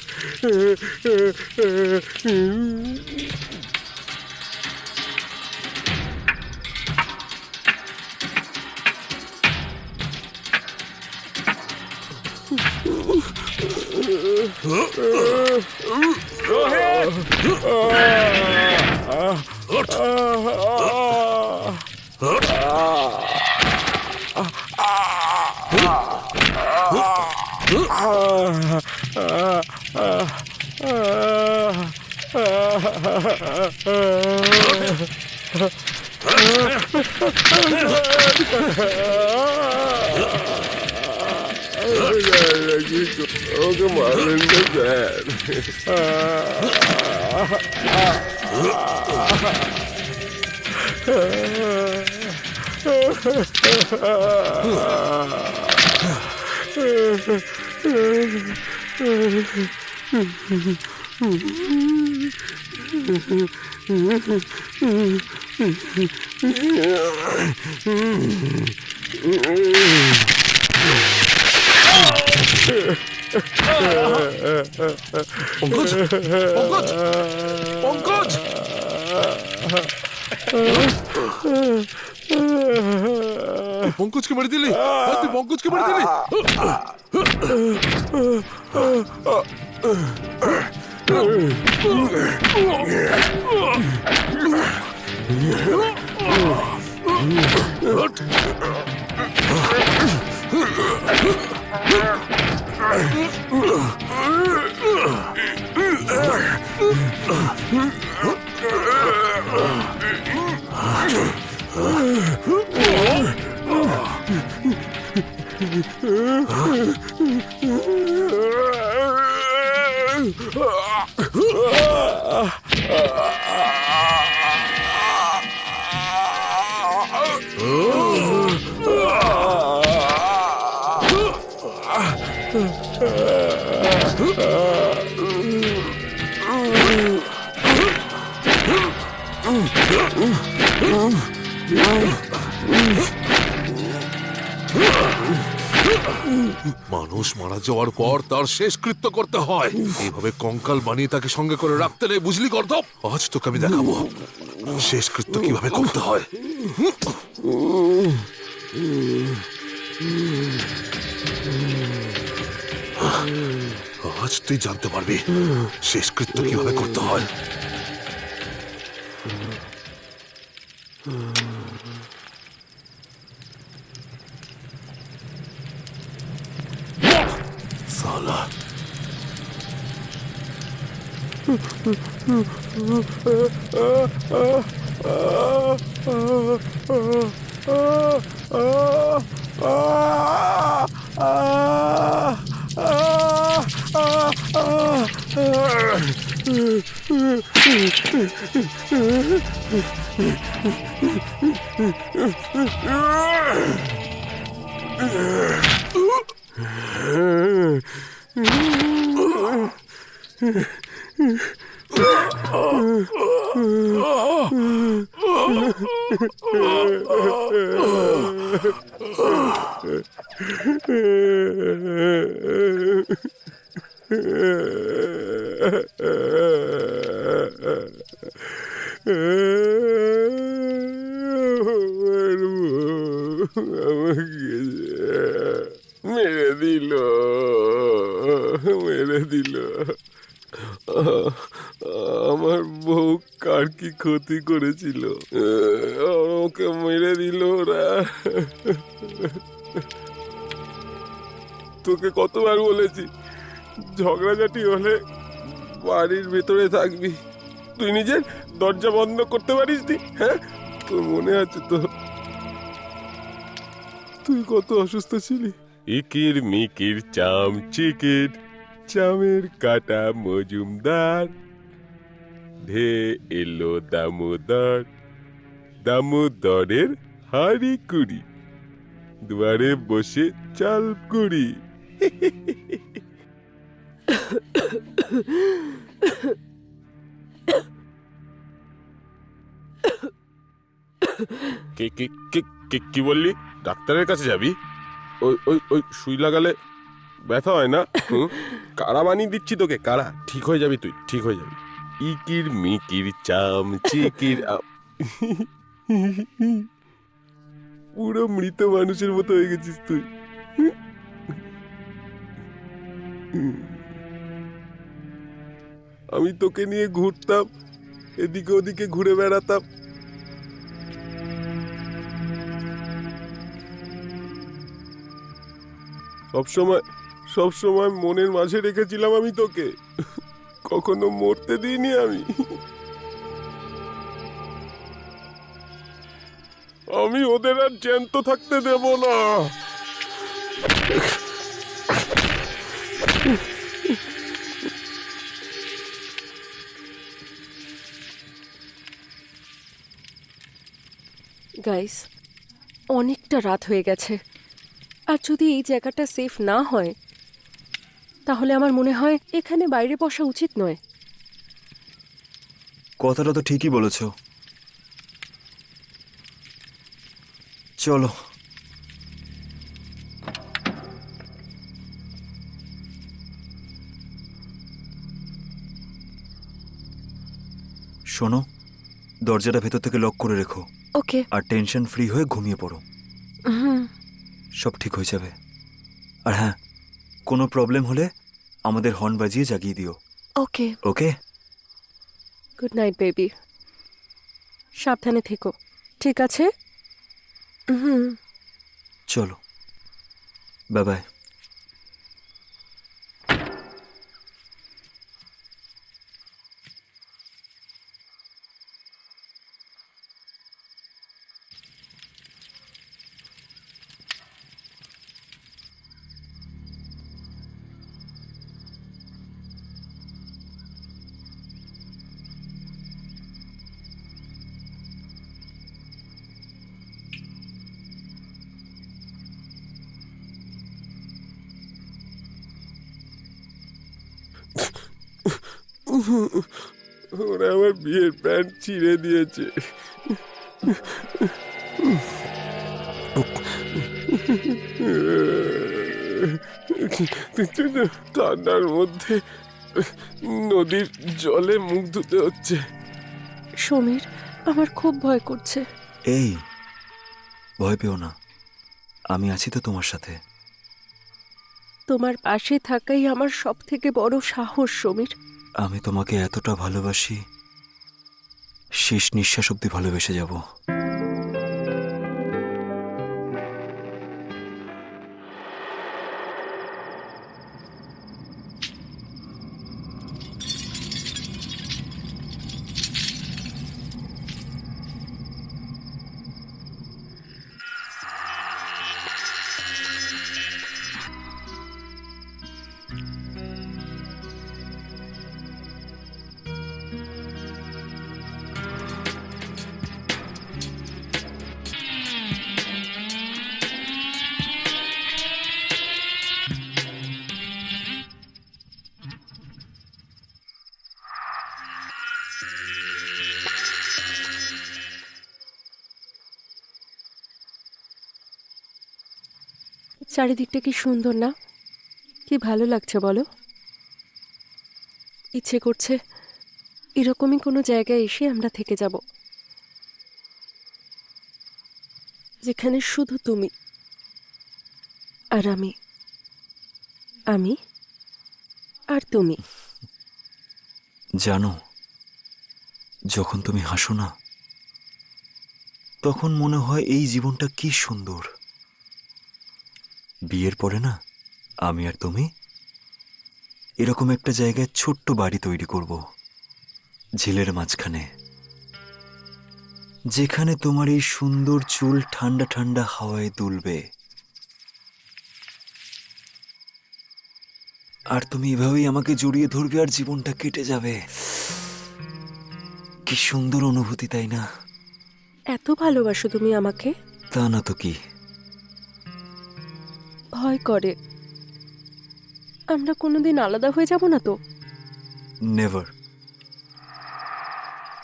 ওকে মারবেন না স্যার। পঙ্কজ, পঙ্কজ, পঙ্কজ! তুই পঙ্কজকে মেরে দিলি, তুই পঙ্কজকে মেরে দিলি। মানুষ মারা যাওয়ার পর তার শেষকৃত্য করতে হয়, এইভাবে কঙ্কাল বানিয়ে তাকে সঙ্গে করে রাখতে নেই, বুঝলি গর্দভ? আজ তোকে আমি দেখাবো শেষকৃত্য কিভাবে করতে হয়। আজ তুই জানতে পারবি শেষকৃত্য কিভাবে করতে হয়। সালা মেরে দিল, মেরে দিল। আমার বউ কার কি ক্ষতি করেছিল, ওকে মেরে দিল ওরা। তোকে কতবার বলেছি ঝগড়াঝাটি হলে বাড়ির ভেতরে থাকবি, তুই নিজের দরজা বন্ধ করতে পারিস নি? হ্যাঁ, তোর মনে আছে তো তুই কত অসুস্থ ছিলি? ইকির মিকির চাম চিকির, চামের কাটা মজুমদার, ঢে এলো দামোদর, দামোদরের হাড়ি কুড়ি, দুয়ারে বসে চাল কুড়ি। কে কে কে কে কি বললি? ডাক্তারের কাছে যাবি? ওই ওই ওই সুই লাগালে ব্যথা হয় না? কারা বানিয়ে দিচ্ছি তোকে, কারা। ঠিক হয়ে যাবি তুই, ঠিক হয়ে যাবি। ইকির মিকির চাম চিকির পুরো মৃত মানুষের মতো হয়ে গেছিস তুই। আমি তোকে নিয়ে ঘুরতাম, এদিকে ওদিকে ঘুরে বেড়াতাম। সবসময় মনের মাঝে রেখেছিলাম আমি তোকে, কখনো মরতে দিইনি আমি। আমি ওদের আর জ্যান্ত থাকতে দেব না। গাইস, অনেকটা রাত হয়ে গেছে, আর যদি এই জায়গাটা সেফ না হয় তাহলে আমার মনে হয় এখানে বাইরে বসা উচিত নয়। কথাটা তো ঠিকই বলেছ। চলো। শোনো, দরজাটা ভেতর থেকে লক করে রেখো, ওকে। আর টেনশন ফ্রি হয়ে ঘুমিয়ে পড়ো। সব ঠিক হয়ে যাবে। আর হ্যাঁ, কোনো প্রবলেম হলে আমাদের হর্ন বাজিয়ে জাগিয়ে দিও। ওকে। ওকে? গুড নাইট বেবি, সাবধানে থেকো, ঠিক আছে? চলো, বাই বাই। ওরা আমার বিয়ের প্যান্ট ছিঁড়ে দিয়েছে। ঠান্ডার মধ্যে নদীর জলে মুখ ধুতে হচ্ছে। সমীর, আমার খুব ভয় করছে। এই, ভয় পেও না, আমি আছি তো তোমার সাথে। তোমার পাশে থাকাই আমার সব থেকে বড় সাহস সমীর। আমি তোমাকে এতটা ভালোবাসি, শেষ নিঃশ্বাস অব্দি ভালোবেসে যাব। চারিদিকটা কি সুন্দর না? কি ভালো লাগছে বলো? ইচ্ছে করছে এরকমই কোনো জায়গায় এসে আমরা থেকে যাব, যেখানে শুধু তুমি আর আমি, আমি আর তুমি। জানো, যখন তুমি হাসো না, তখন মনে হয় এই জীবনটা কি সুন্দর। বিয়ের পরে না, আমি আর তুমি এরকম একটা জায়গায় ছোট্ট বাড়ি তৈরি করব, ঝিলের মাঝখানে, যেখানে তোমার এই সুন্দর চুল ঠান্ডা ঠান্ডা হাওয়ায় দুলবে, আর তুমি এভাবেই আমাকে জড়িয়ে ধরবে আর জীবনটা কেটে যাবে। কি সুন্দর অনুভূতি, তাই না? এত ভালোবাসো তুমি আমাকে? তা না তো কি। ভয় করে আমরা কোনোদিন আলাদা হয়ে যাব না তো? নেভার।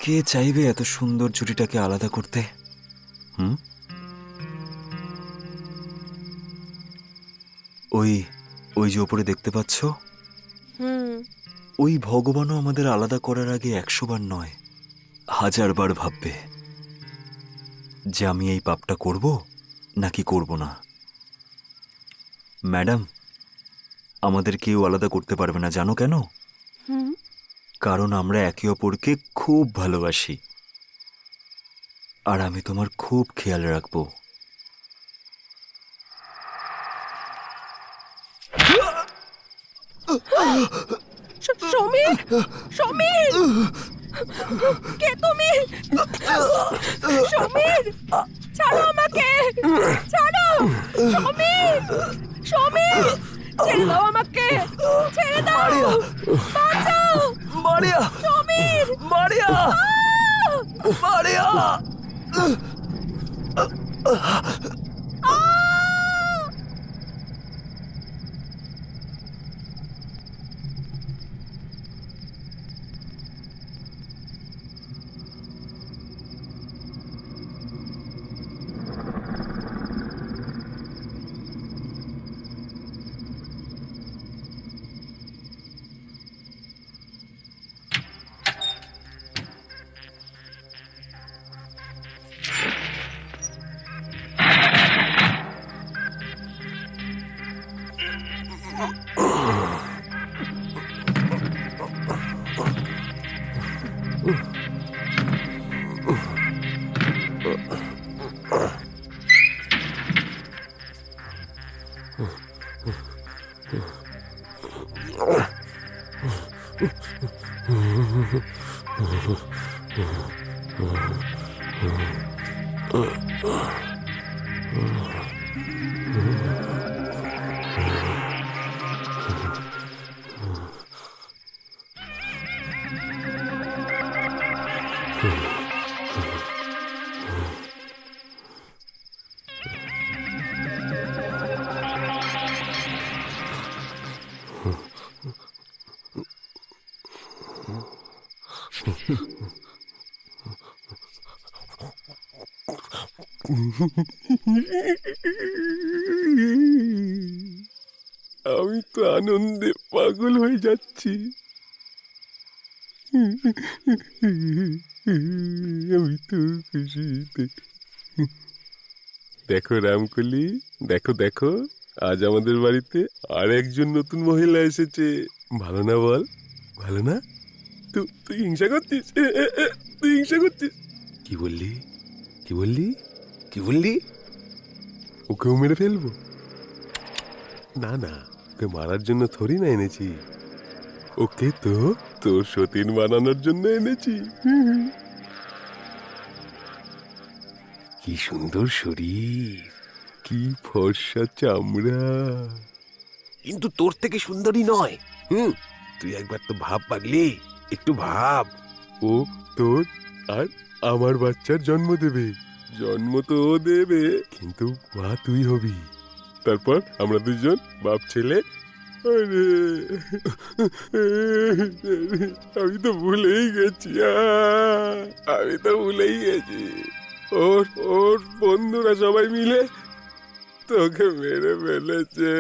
কে চাইবে এত সুন্দর জুটিটাকে আলাদা করতে? হুম? ওই ওই যে ওপরে দেখতে পাচ্ছ, হুম। ওই ভগবানও আমাদের আলাদা করার আগে 100 বার নয় 1000 বার ভাববে যে আমি এই পাপটা করব নাকি করব না। ম্যাডাম, আমাদের কেউ আলাদা করতে পারবে না, জানো কেন? হুম। কারণ আমরা একে অপরকে খুব ভালোবাসি, আর আমি তোমার খুব খেয়াল রাখবো। সমীর, সমীর, কে তুমি? সমীর, ছাড়ো আমাকে, ছাড়ো। সমীর, সমীর, ছেড়ে দাও আমাকে, ছেড়ে দাও, বাঁচাও। মারিয়া, সমীর, মারিয়া, মারিয়া। আমি তো আনন্দে পাগল হয়ে যাচ্ছি। আমি তো খুশিতে। দেখো রামকলি, দেখো দেখো, আজ আমাদের বাড়িতে আর একজন নতুন মহিলা এসেছে। ভালো না বল? ভালো না? তুই হিংসা করছিস? তুই হিংসা করছিস? কি বললি? কি বললি? কি বললি? ওকেও মেরে ফেলবো? না না, ওকে মারার জন্য থরি না এনেছি, ওকে তো তোর সতীন বানানোর জন্য এনেছি। কি সুন্দর শরীর, কি ফর্সা চামড়া, কিন্তু তোর থেকে সুন্দরী নয়। তুই একবার তো ভাব পাগলি, একটু ভাব। ও তোর আর আমার বাচ্চার জন্ম দেবে। জন্ম তো ও দেবে, কিন্তু মা তুই হবি। তারপর আমরা দুজন বাপ ছেলে। আরে আমি তো ভুলেই গেছি, আমি তো ভুলেই গেছি। ওর বন্ধুরা সবাই মিলে তোকে মেরে ফেলেছে।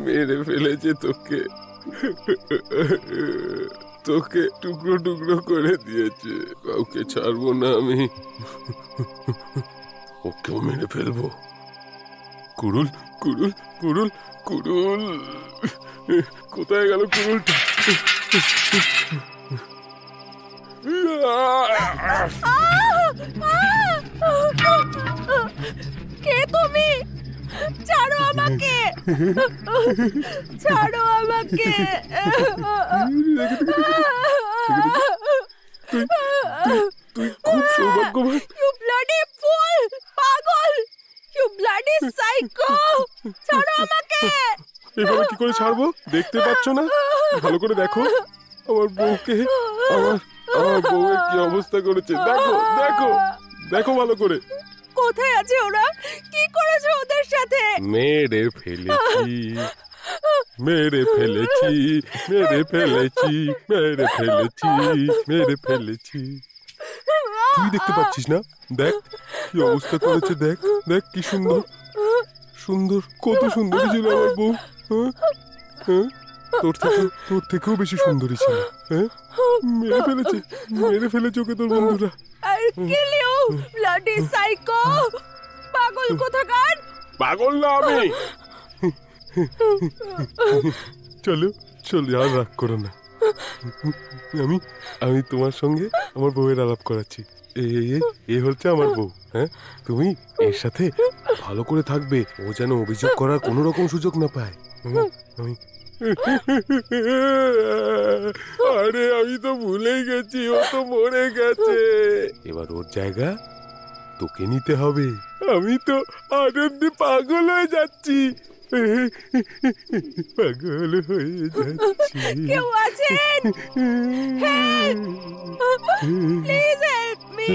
মেরে ফেলেছে তোকে, তোকে টুকরো টুকরো করে দিয়েছে। কাউকে ছাড়বো না আমি, ওকেও মেরে ফেলবো। কুড়ুল কুড়ুল কুড়ুল কুড়ুল, কোথায় গেল কুড়ুলটা? কে তুমি? ছাড়ো আমাকে, ছাড়ো আমাকে। তুই খুব সৌভাগ্যবান। You bloody fool! পাগল! You bloody psycho! ছাড়ো আমাকে! এভাবে কি করে ছাড়বো? দেখতে পাচ্ছ না? ভালো করে দেখো আমার বউকে, আমার বউয়ের কি অবস্থা করেছে। দেখো দেখো দেখো ভালো করে। কোথায় আছে ওরা? কি করেছো ওদের সাথে? মেরে ফেলেছি। মেরে ফেলেছি, মেরে ফেলেছি, মেরে ফেলেছি, মেরে ফেলেছি। তুই দেখতে পাচ্ছিস না? দেখ কি অবস্থা করেছে, দেখ দেখ কি সুন্দর সুন্দর, কত সুন্দরী ছিল আমার বউ। হ্যাঁ? হ্যাঁ? তোর থেকেও বেশি সুন্দরী ছিল। হ্যাঁ? মেরে ফেলেছে ওকে তোর বন্ধুরা। I'll kill you, bloody psycho! পাগল কোথাকার! পাগল না আমি। চলো চলো, আর রাগ করো না। আমি তোমার সঙ্গে আমার বউয়ের আলাপ করাচ্ছি। এ হচ্ছে আমার বউ। হ্যাঁ, তুমি এর সাথে ভালো করে থাকবে, ও যেন অভিযোগ করার কোনো রকম সুযোগ না পায়। আমি আরে আমি তো ভুলেই গেছি, ও তো মরে গেছে। এবার ওর জায়গা তোকে নিতে হবে। আমি তো আনন্দে পাগল হয়ে যাচ্ছি, পাগল হয়ে যাচ্ছি। কেউ আছেন? Help! Please help me!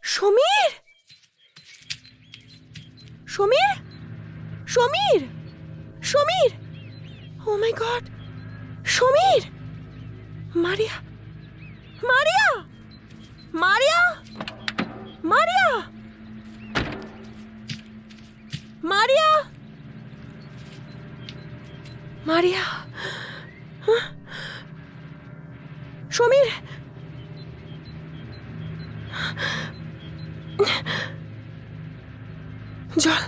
Samir, Samir, Samir, Samir, oh my god, Samir, Maria, Maria, Maria, Maria, Maria, Maria, হ্যাঁ? সমীর, জল,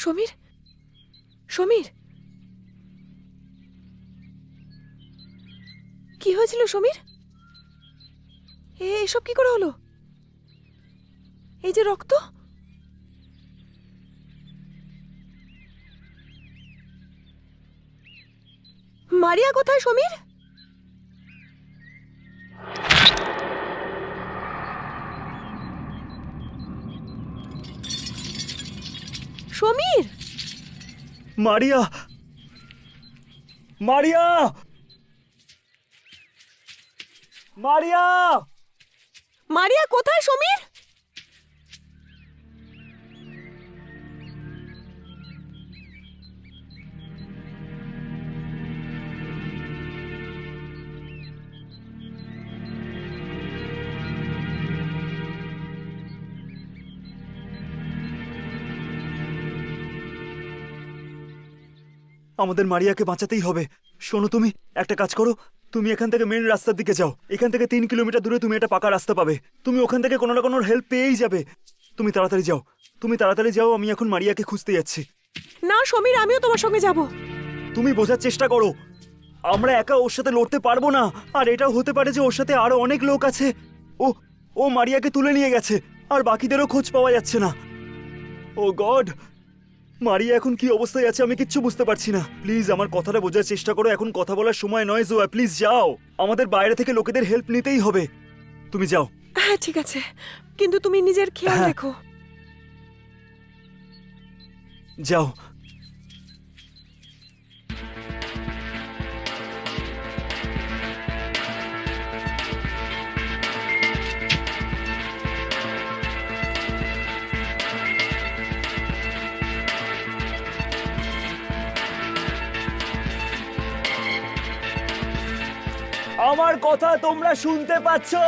সমীর, সমীর, কি হয়েছিল সমীর? এসব কি করে হলো? এই যে রক্ত, মারিয়া কোথায় Samir? Samir, Maria, Maria, Maria, মারিয়া কোথায় সমীর? আমাদের মারিয়াকে বাঁচাতেই হবে। শোনো, তুমি একটা কাজ করো, তুমি এখান থেকে মেন রাস্তার দিকে যাও। এখান থেকে 3 কিলোমিটার দূরে তুমি একটা পাকা রাস্তা পাবে। তুমি ওখান থেকে কোনো না কোনো হেল্প পেয়েই যাবে। তুমি তাড়াতাড়ি যাও, তুমি তাড়াতাড়ি যাও। আমি এখন মারিয়াকে খুঁজতে যাচ্ছি। না সমীর, আমিও তোমার সঙ্গে যাব। তুমি বোঝার চেষ্টা করো, আমরা একা ওর সাথে লড়তে পারবো না। আর এটাও হতে পারে যে ওর সাথে আরো অনেক লোক আছে। ও মারিয়াকে তুলে নিয়ে গেছে, আর বাকিদেরও খোঁজ পাওয়া যাচ্ছে না। ও গড, মারিয়া এখন কি অবস্থায় আছে আমি কিচ্ছু বুঝতে পারছি না। প্লিজ আমার কথাটা বোঝার চেষ্টা করো, এখন কথা বলার সময় নয় জোয়া। প্লিজ যাও, আমাদের বাইরে থেকে লোকেদের হেল্প নিতেই হবে। তুমি যাও, হ্যাঁ ঠিক আছে, কিন্তু তুমি নিজের খেয়াল হ্যাঁ। রেখো। যাও। আমার কথা তোমরা শুনতে পাচ্ছো?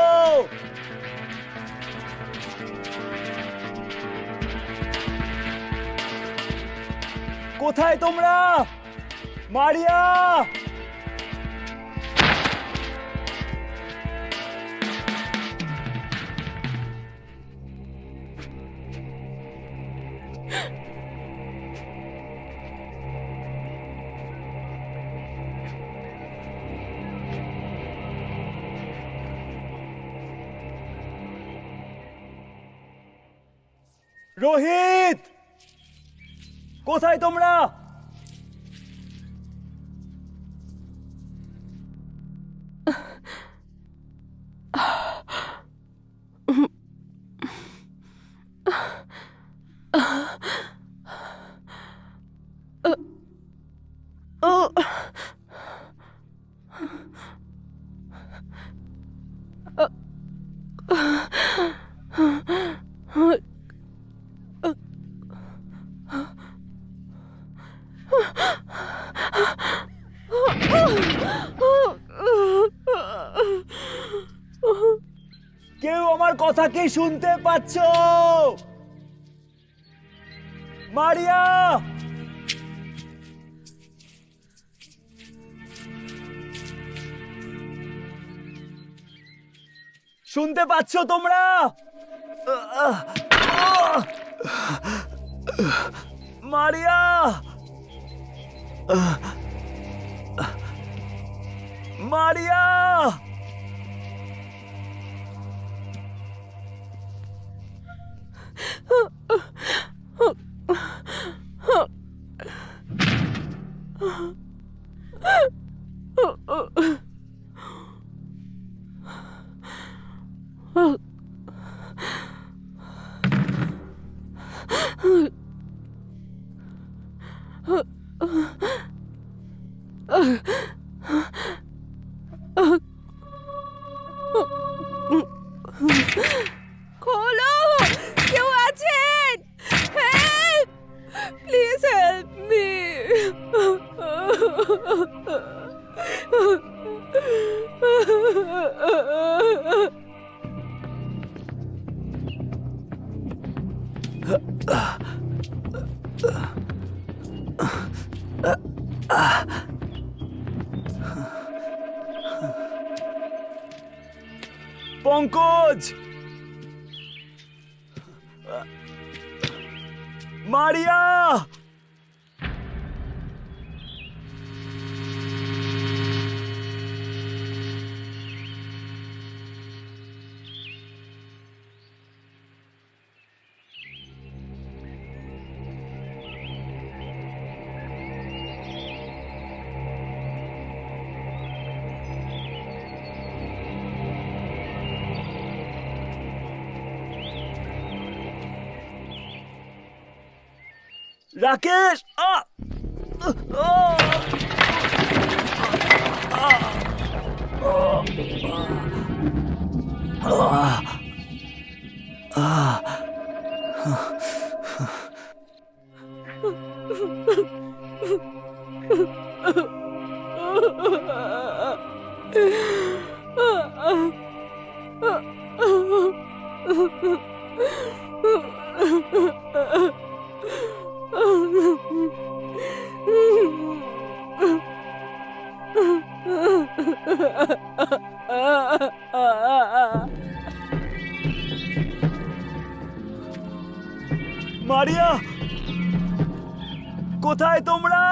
কোথায় তোমরা? মারিয়া! রোহিত, কোথায় তোমরা? ও কেউ আমার কথা কি শুনতে পাচ্ছো? মারিয়া! শুনতে পাচ্ছো তোমরা? মারিয়া! মারিয়া! খোলো, কেউ আছেন? Help, please help me. Pankaj! মারিয়া! রাকেশ! মারিয়া, কোথায় তোমরা?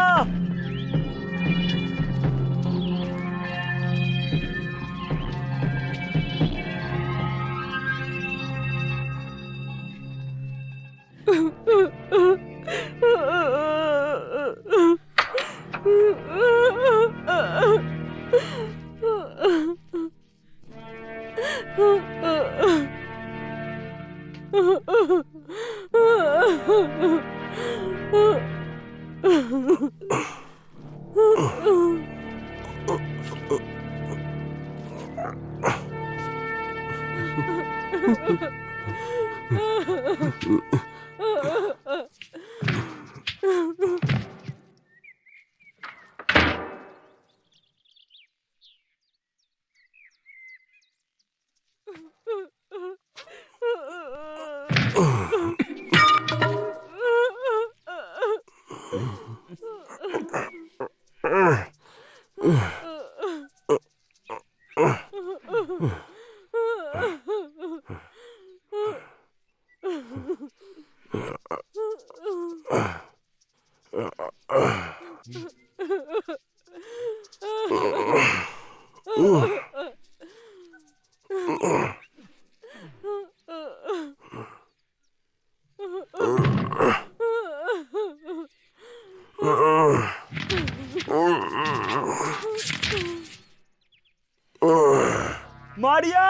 মারিয়া!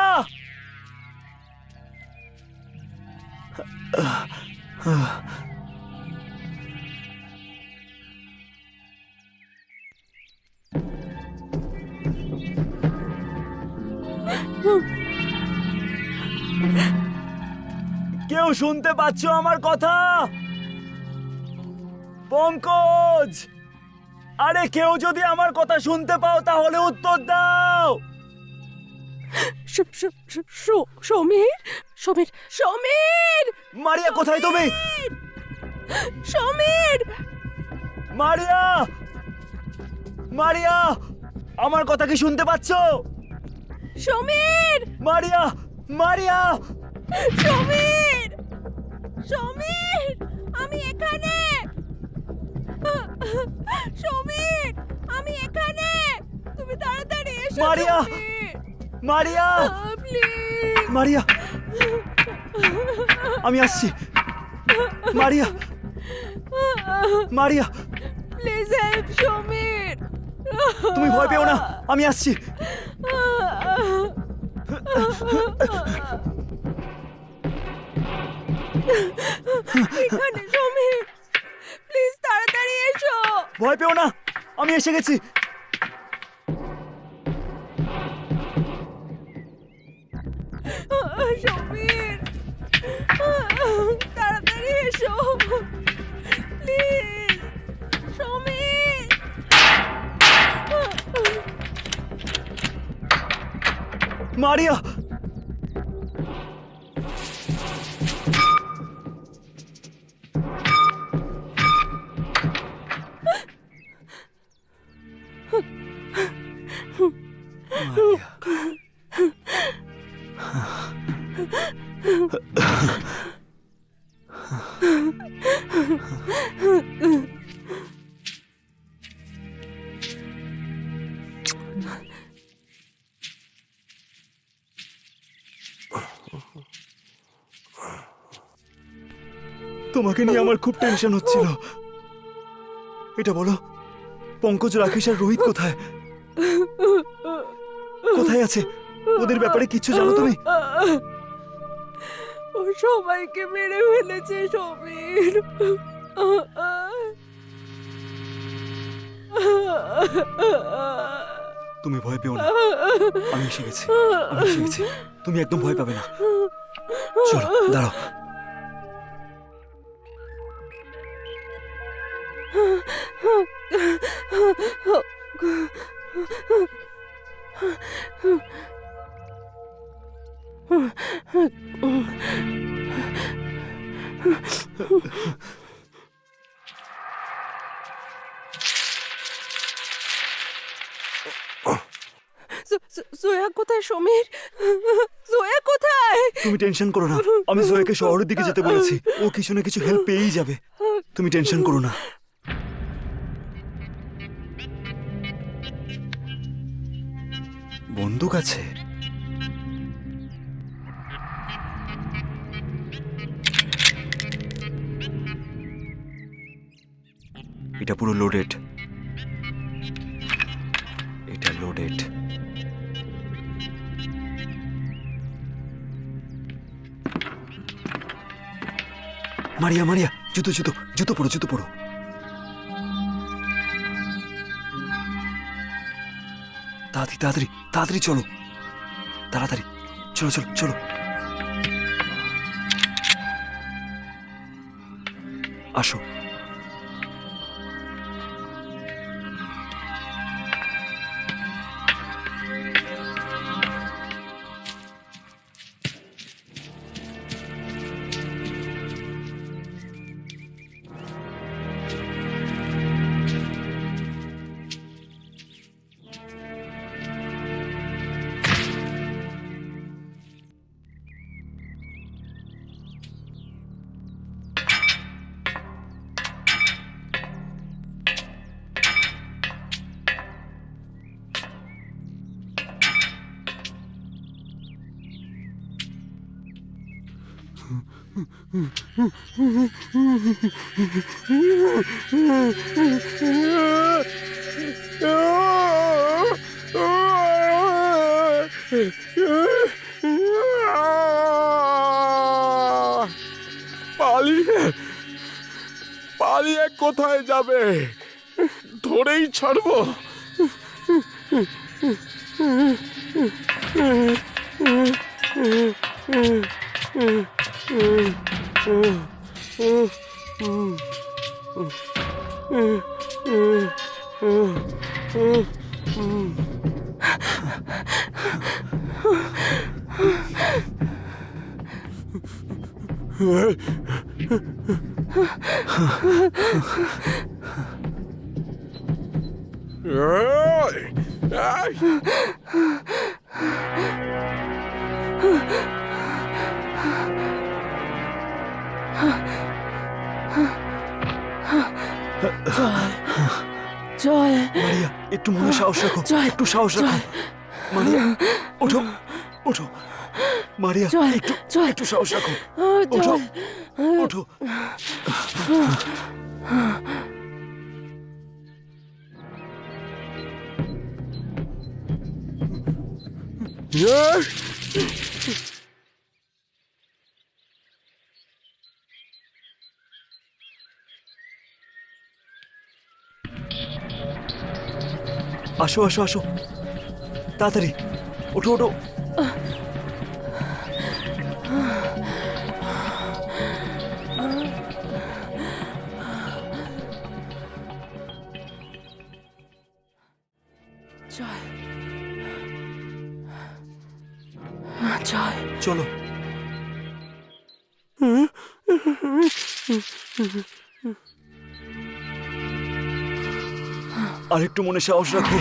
কেউ শুনতে পাচ্ছ আমার কথা? পঙ্কজ! আরে কেউ যদি আমার কথা শুনতে পাও তাহলে উত্তর দাও। সমীর সমীর সমীর মারিয়া, কোথায় তুমি? সমীর মারিয়া! মারিয়া! আমার কথা কি শুনতে পাচ্ছ? সমীর মারিয়া! মারিয়া! সমীর সমীর আমি এখানে সমীর আমি এখানে তুমি তাড়াতাড়ি এসো মারিয়া! সমীর মারিয়া! প্লিজ মারিয়া! আমি আসছি। মারিয়া! মারিয়া! প্লিজ হেল্প সমীর তুমি ভয় পেও না, আমি আসছি। এখানে সমীর প্লিজ তাড়াতাড়ি এসো ভয় পেও না, আমি এসে গেছি। সমীর তাড়াতাড়ি এসো প্লিজ সমীর মারিয়া! তোমাকে নিয়ে আমার খুব টেনশন হচ্ছিল। এটা বলো, পঙ্কজ, রাকেশ আর রোহিত কোথায়? কোথায় আছে? ওদের ব্যাপারে কিচ্ছু জানো তুমি? ও সবাইকে মেরে ফেলেছে সমীর তুমি ভয় পেও না, আমি এসে গেছি। আমি এসে গেছি, তুমি একদম ভয় পাবে না। চলো, দাঁড়াও। জয়া কোথায় সমীর জয়া কোথায় তুমি টেনশন করো না, আমি জয়াকে শহরের দিকে যেতে বলেছি। ও কিছু না কিছু হেল্প পেয়েই যাবে, তুমি টেনশন করো না। বন্দুক আছে? এটা পুরো লোডেড। এটা লোডেড। মারিয়া, মারিয়া, জুতো জুতো জুতো পড়ো, জুতো পড়ো। তাড়াতাড়ি তাড়াতাড়ি তাড়াতাড়ি চলো, তাড়াতাড়ি চলো চলো চলো। আসো। পালিয়ে পালিয়ে কোথায় যাবে? ধরেই ছাড়বো। জয়, মারিয়া, একটু মনে সাহস রাখো, জয়, একটু সাহস রাখো। জয়। মারিয়া, ওঠো, ওঠো। মারিয়া, জয়, একটু জয়। একটু সাহস রাখো। ওঠো, জয়। ওঠো। আসো, আসো, আসো, তাড়াতাড়ি ওঠো, ওঠো। জয়, জয়। চলো। আর একটু মনে সাহস রাখো।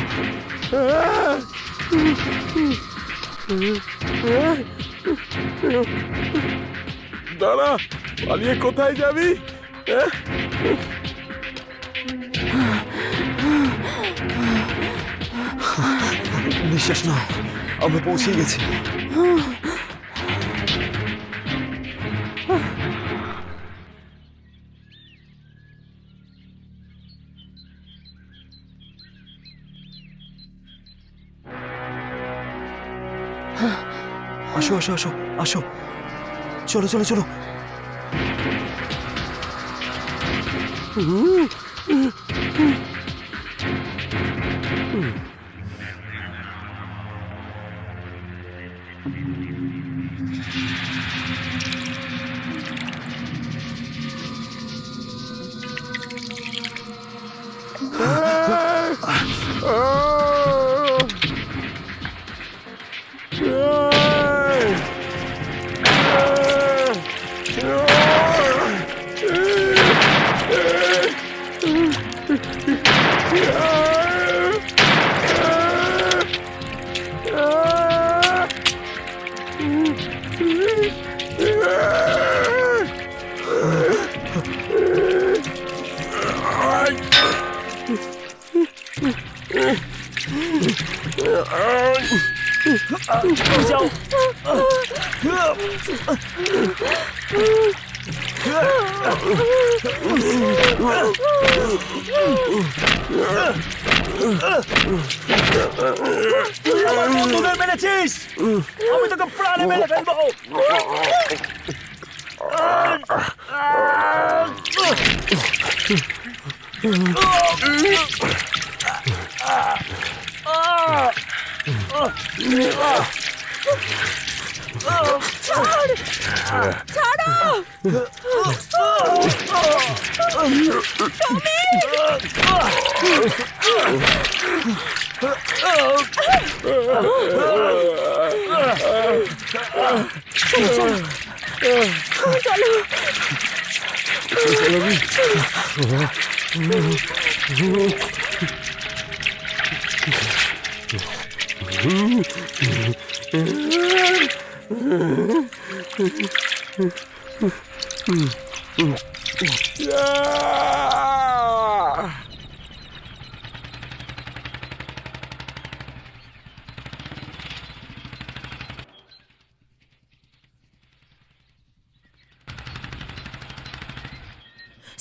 দাঁড়া, পালিয়ে কোথায় যাবি? নিঃশ্বাস নাও, আমরা পৌঁছে গেছি। আসো, আসো, আসো, আসো, চলো, চলো, চলো। যাও। আমার বন্ধুদের মেরেছিস, আমি তোকে প্রাণে মেরে ফেলবো। ছাড়ো!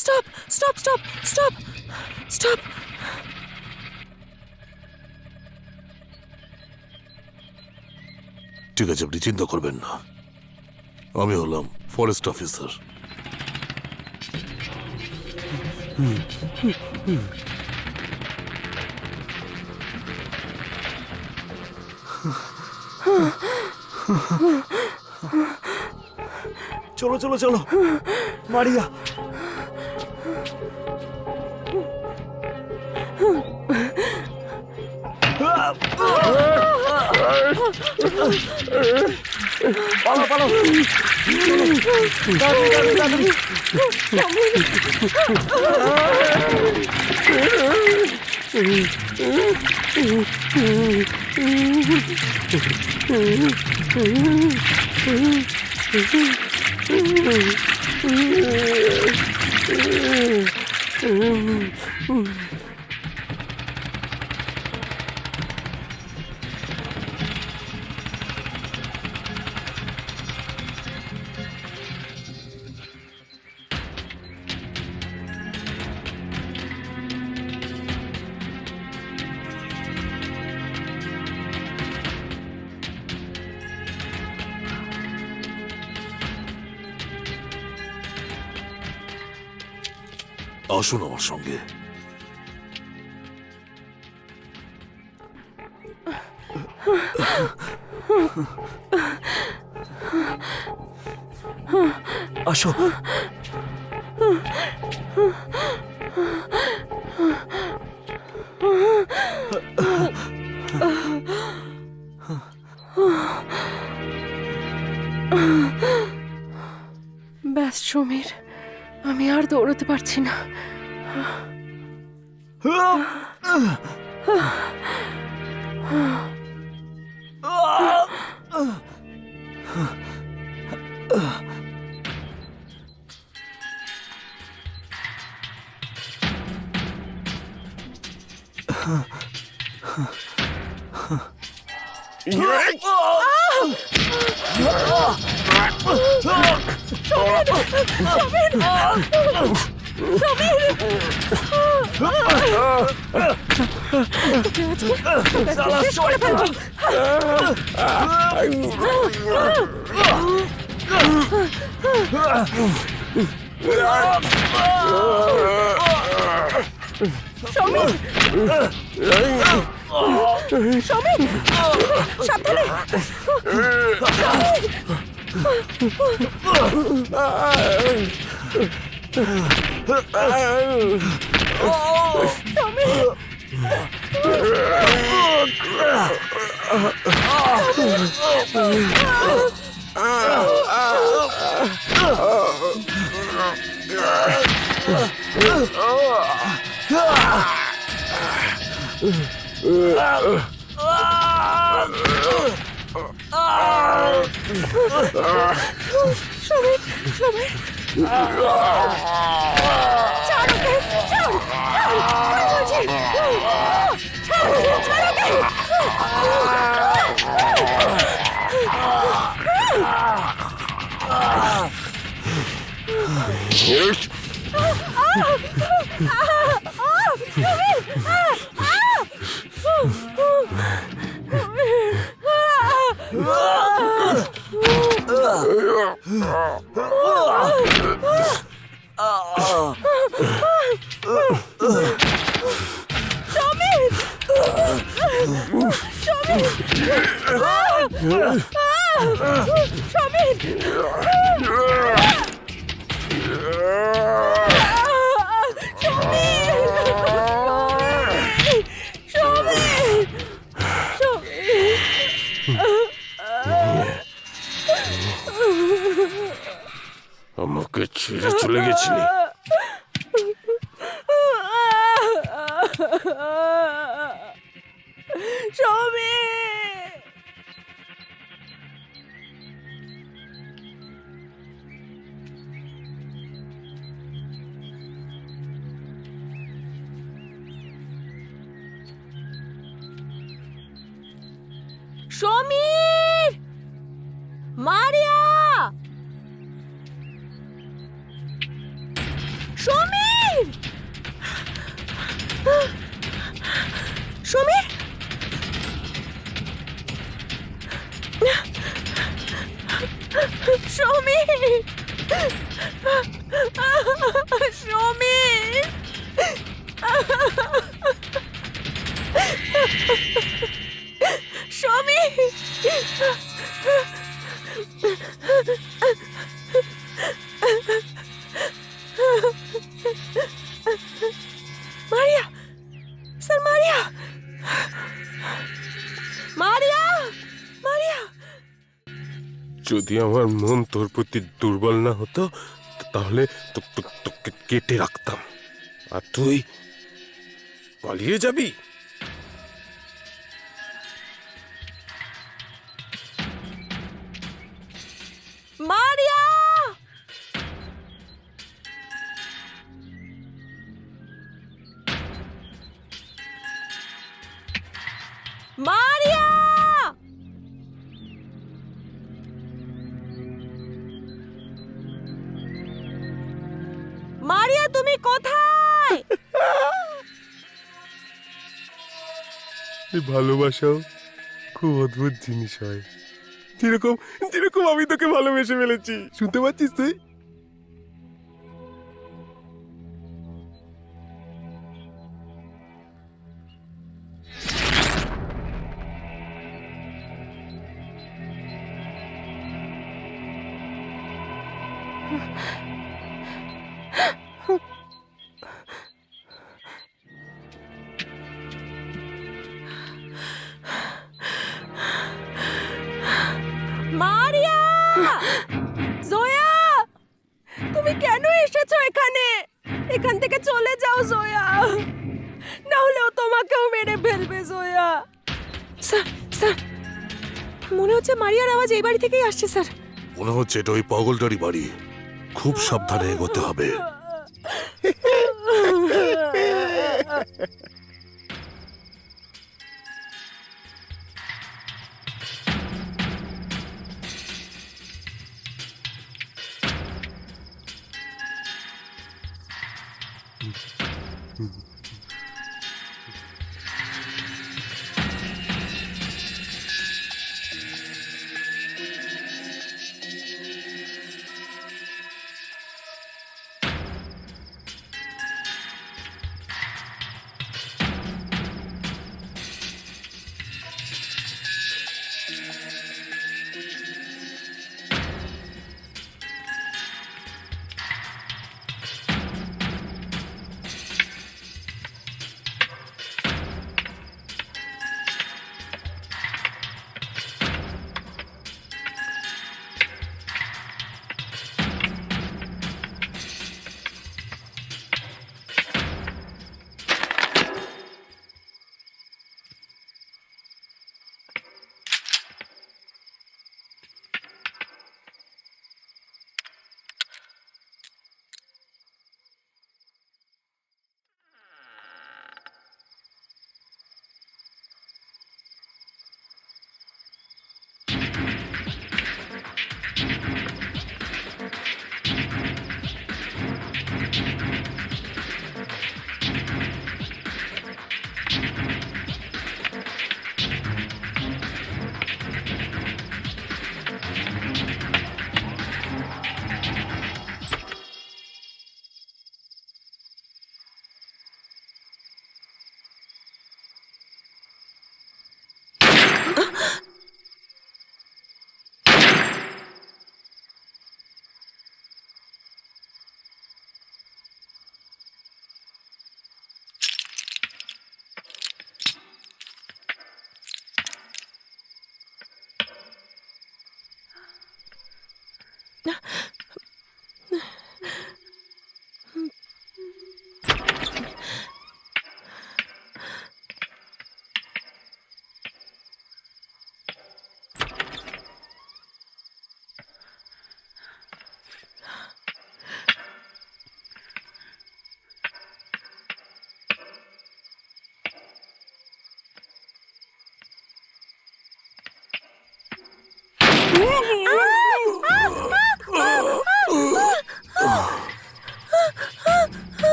Stop stop stop stop stop. ঠিক আছে, আপনি চিন্তা করবেন না, আমি হলাম ফরেস্ট অফিসার। চলো চলো চলো মারিয়া। পালাও পালাও, তাড়াতাড়ি, তাড়াতাড়ি, তাড়াতাড়ি। আসুন আমার সঙ্গে। আসো। ব্যাস সমীর, আমি আর দৌড়তে পারছি না। সাবধানে। আমাকে ছেড়ে চলে গেছিলি। সমীর, মারিয়া, সমীর, সমীর, সমীর, সমীর, সমীর, মারিয়া, স্যার মারিয়া, মারিয়া, মারিয়া। যদি আমার মন তোর প্রতি দুর্বল না হতো তাহলে তোকে কেটে রাখতাম। আর তুই পালিয়ে যাবি? মারিয়া, মারিয়া, মারিয়া তুমি কোথায়? এই ভালোবাসাও খুব অদ্ভুত জিনিস হয়। যেরকম যেরকম আমি তোকে ভালোবেসে ফেলেছি, শুনতে পাচ্ছিস তুই? মারিয়া, জয়া, তুমি কেন এসেছো এখানে? এখান থেকে চলে যাও জয়া, না হলে ও তোমাকেও মেরে ফেলবে জয়া। স্যার, স্যার, মনে হচ্ছে মারিয়ার আওয়াজ এই বাড়ি থেকেই আসছে স্যার। মনে হচ্ছে এটা ওই পাগলটারই বাড়ি। খুব সাবধানে এগোতে হবে।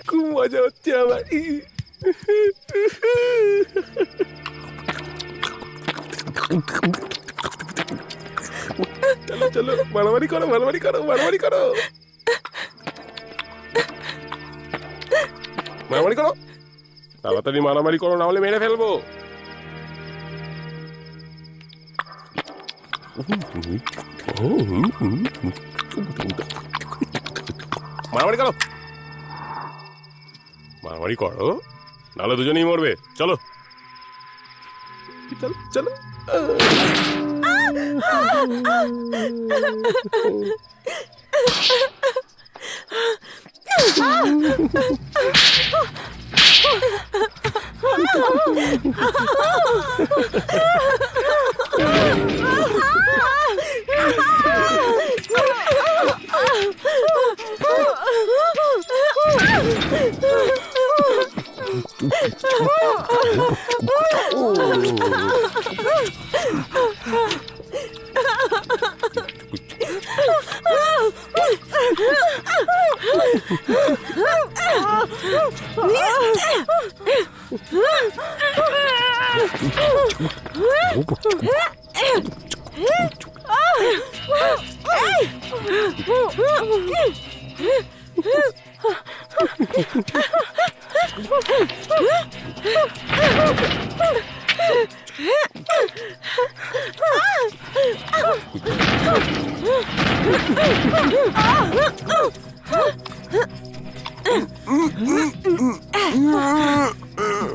খুব মজা হচ্ছে আমার। চলো চলো, মারামারি করো, মারামারি করো, মারামারি করো, মারামারি করো, তাড়াতাড়ি মারামারি করো, না হলে মেরে ফেলবো। মারামারি করো, মারামারি করো, নাহলে দুজনেই মরবে। চলো চলো চলো।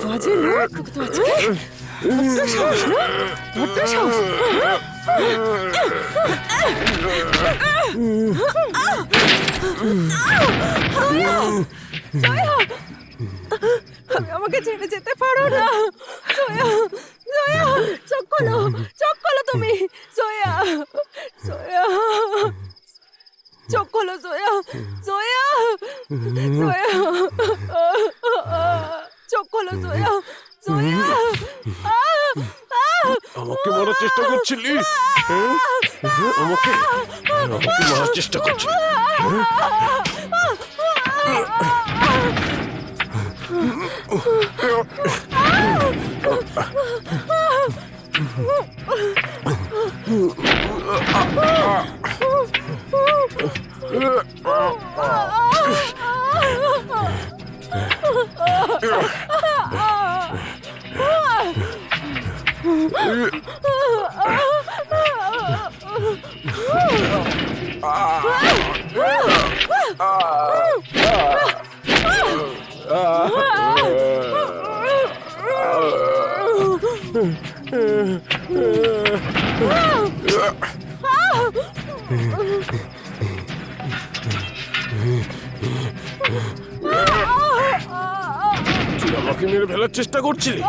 বাজে লোক তো আজকে। বড্ড সাহস না? বড্ড সাহস। আমাকে ছেড়ে যেতে পারো না সোয়া, সোয়া, চোখ খোলো, চোখ খোলো তুমি, সোয়া, সোয়া, চোখ খোলো সোয়া, সোয়া, সোয়া, চোখ খোলো সোয়া, সোয়া। আমাকে মারার চেষ্টা করছিলি? আমাকে আমাকে মারার চেষ্টা করছিলি? তুই আমাকে মেরে ফেলার চেষ্টা করছিলি?